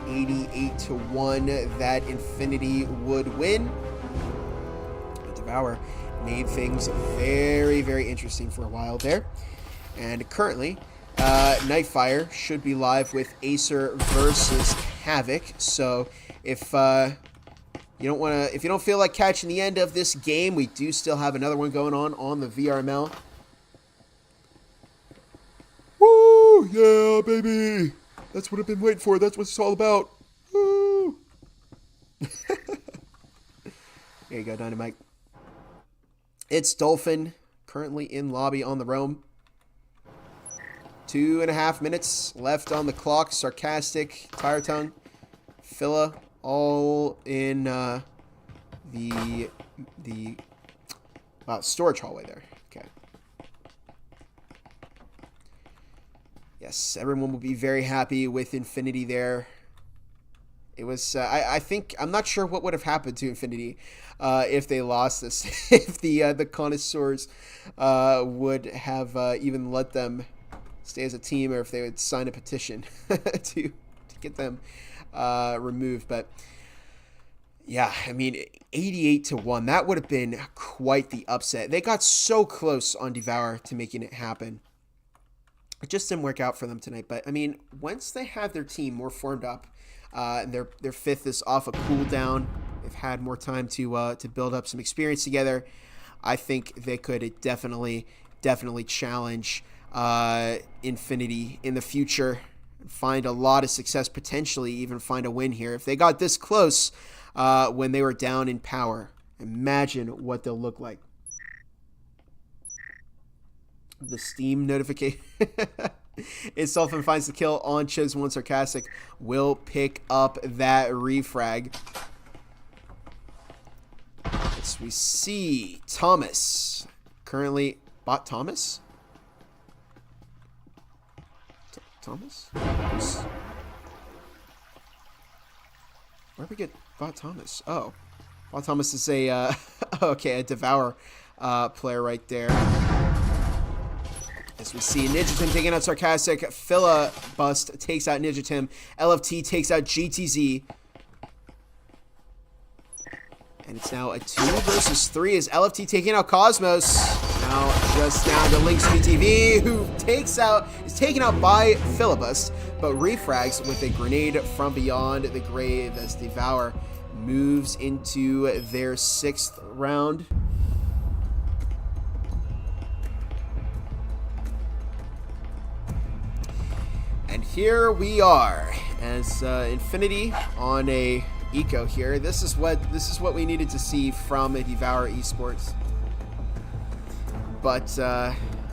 88-1 that Infinity would win. But Devour made things very, very interesting for a while there. And currently, Nightfire should be live with Acer versus Havoc. So if you don't feel like catching the end of this game, we do still have another one going on the VRML. Woo! Yeah, baby! That's what I've been waiting for. That's what it's all about. Woo! There you go, Dynamite. It's Dolphin, currently in lobby on the roam. 2.5 minutes left on the clock. Sarcastic, Tire Tongue, Phila, all in the storage hallway there. Okay. Yes, everyone will be very happy with Infinity there. It was, I'm not sure what would have happened to Infinity if they lost this. If the connoisseurs would have even let them stay as a team, or if they would sign a petition to get them removed. But yeah, 88-1, that would have been quite the upset. They got so close on Devour to making it happen. It just didn't work out for them tonight. But once they have their team more formed up, and their 5th is off a cooldown, they've had more time to build up some experience together. I think they could definitely challenge Infinity in the future, find a lot of success, potentially even find a win here. If they got this close when they were down in power, imagine what they'll look like. The Steam notification. It's Dolphin finds the kill on Chosen One. Sarcastic will pick up that refrag. As we see Thomas currently Bot Thomas? Thomas? Where'd we get Bot Thomas? Oh. Bot Thomas is a, okay, a Devour player right there. As we see Ninjatim taking out Sarcastic, Filibust takes out Ninjatim, LFT takes out GTZ. And it's now a 2 versus 3 as LFT taking out Cosmos. Now just down to Lynx BTV, who is taken out by Filibust, but refrags with a grenade from beyond the grave as Devour moves into their 6th round. And here we are as Infinity on a eco here. This is what we needed to see from a Devour Esports. But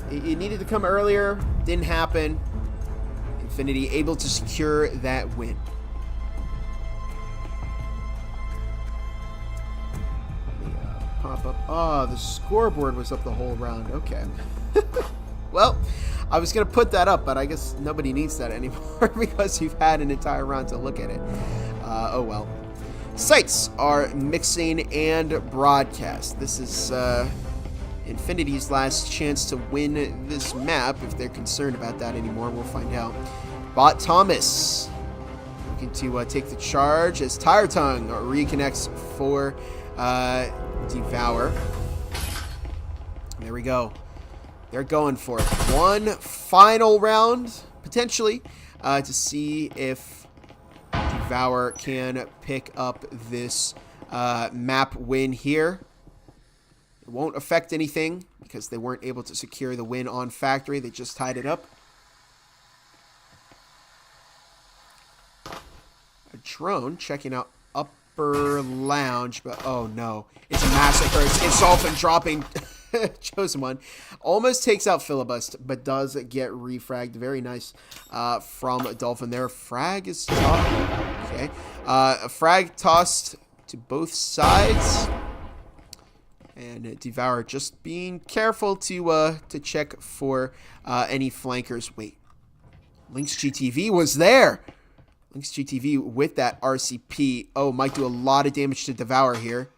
it needed to come earlier. Didn't happen. Infinity able to secure that win. Let me pop up. Oh, the scoreboard was up the whole round. Okay. Well, I was going to put that up, but I guess nobody needs that anymore because you've had an entire round to look at it. Oh well. Sites are mixing and broadcast. This is Infinity's last chance to win this map. If they're concerned about that anymore, we'll find out. Bot Thomas looking to take the charge as Tire Tongue reconnects for Devour. There we go. They're going for it. One final round, potentially, to see if Devour can pick up this map win here. It won't affect anything because they weren't able to secure the win on Factory. They just tied it up. A drone checking out upper lounge, but oh no. It's a massacre. It's Dolphin dropping Chosen One. Almost takes out Filibust, but does get refragged. Very nice from Dolphin there. Frag is tossed. Okay. A frag tossed to both sides. And Devour just being careful to check for any flankers. Wait. Lynx GTV was there. Lynx GTV with that RCP. Oh, might do a lot of damage to Devour here.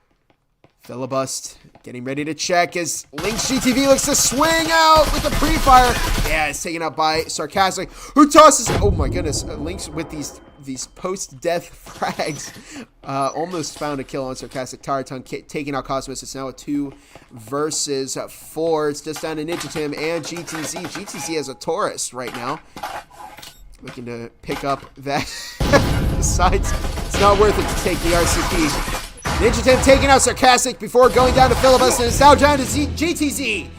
Filibust getting ready to check as Lynx GTV looks to swing out with the pre-fire. Yeah, it's taken out by Sarcastic, who tosses. Oh my goodness, Lynx with these post-death frags. Almost found a kill on Sarcastic. Tire Tongue taking out Cosmos. It's now a 2 versus 4. It's just down to Ninjatim and GTZ. GTZ has a Taurus right now. Looking to pick up that. Besides, it's not worth it to take the RCP. Ninjatim taking out Sarcastic before going down to Filibust, and it's now down to GTZ.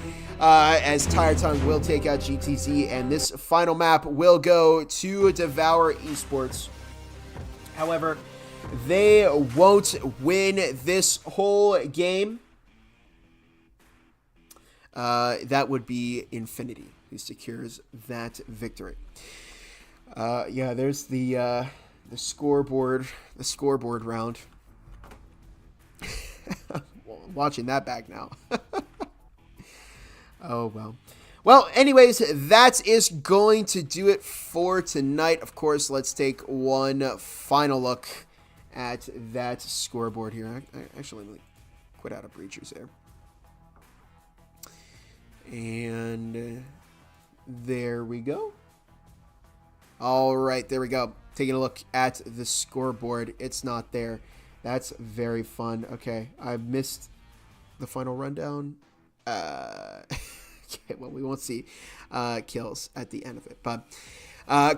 As Tire Tongue will take out GTZ, and this final map will go to Devour Esports. However, they won't win this whole game. That would be Infinity who secures that victory. Yeah, there's the scoreboard round. Watching that back now. Oh, well. Well, anyways, that is going to do it for tonight. Of course, let's take one final look at that scoreboard here. Actually, let me quit out of Breachers there. And there we go. All right, there we go. Taking a look at the scoreboard. It's not there. That's very fun. Okay, I missed the final rundown. Okay, well, we won't see kills at the end of it. But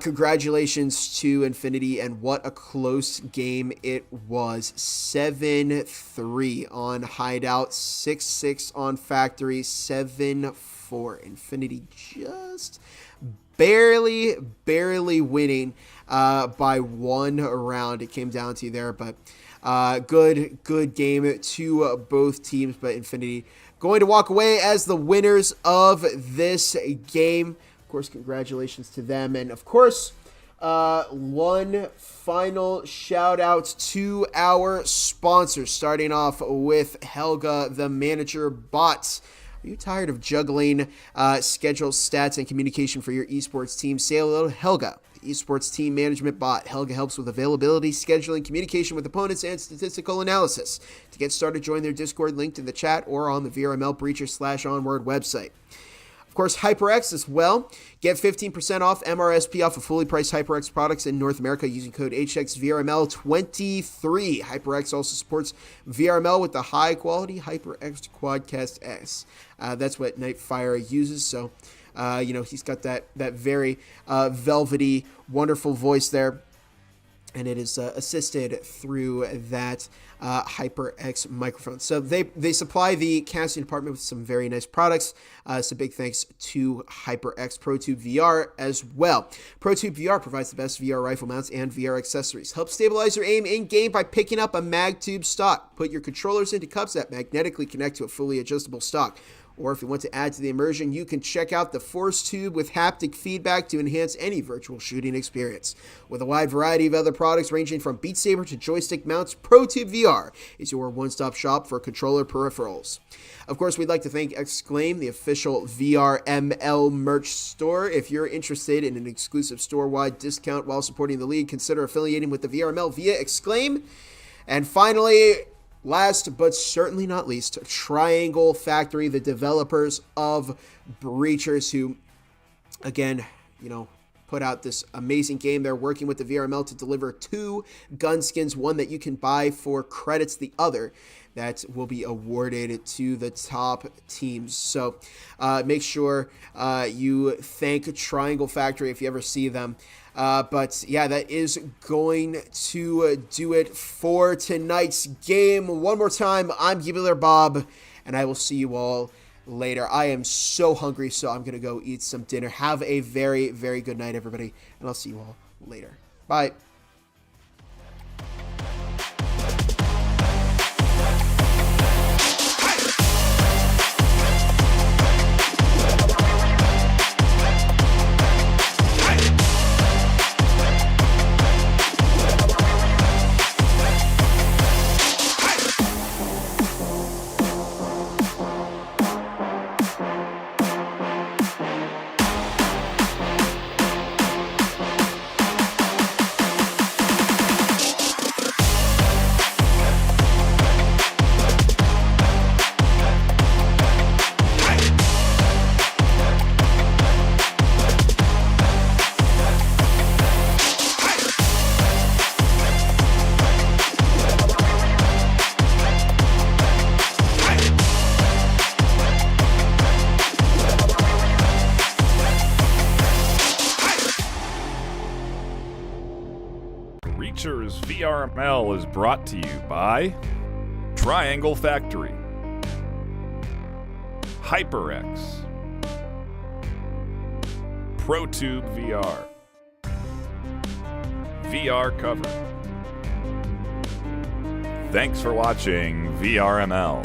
congratulations to Infinity, and what a close game it was. 7-3 on Hideout, 6-6 on Factory, 7-4. Infinity just barely winning by 1 round. It came down to there, but good game to both teams, but Infinity going to walk away as the winners of this game. Of course, congratulations to them. And of course, one final shout out to our sponsors, starting off with Helga, the manager bot. Are you tired of juggling schedule, stats, and communication for your esports team? Say hello to Helga, the esports team management bot. Helga helps with availability, scheduling, communication with opponents, and statistical analysis. To get started, join their Discord linked in the chat or on the VRML Breacher/Onward website. Of course, HyperX as well. Get 15% off MRSP off of fully priced HyperX products in North America using code HXVRML23. HyperX also supports VRML with the high-quality HyperX Quadcast S. That's what Nightfire uses, so he's got that very velvety, wonderful voice there. And it is assisted through that HyperX microphone. So they supply the casting department with some very nice products. So big thanks to HyperX ProTube VR as well. ProTube VR provides the best VR rifle mounts and VR accessories. Help stabilize your aim in-game by picking up a MagTube stock. Put your controllers into cups that magnetically connect to a fully adjustable stock. Or if you want to add to the immersion, you can check out the Force Tube with haptic feedback to enhance any virtual shooting experience. With a wide variety of other products ranging from Beat Saber to joystick mounts, ProTube VR is your one-stop shop for controller peripherals. Of course, we'd like to thank Exclaim, the official VRML merch store. If you're interested in an exclusive store-wide discount while supporting the league, consider affiliating with the VRML via Exclaim. And finally, last but certainly not least, Triangle Factory, the developers of Breachers, who, again, put out this amazing game. They're working with the VRML to deliver 2 gun skins, one that you can buy for credits, the other that will be awarded to the top teams. So make sure you thank Triangle Factory if you ever see them. But yeah, that is going to do it for tonight's game. One more time, I'm Gibbler Bob, and I will see you all later. I am so hungry, so I'm going to go eat some dinner. Have a very, very good night, everybody, and I'll see you all later. Bye. Breachers VRML is brought to you by Triangle Factory, HyperX, ProTube VR, VR Cover. Thanks for watching VRML.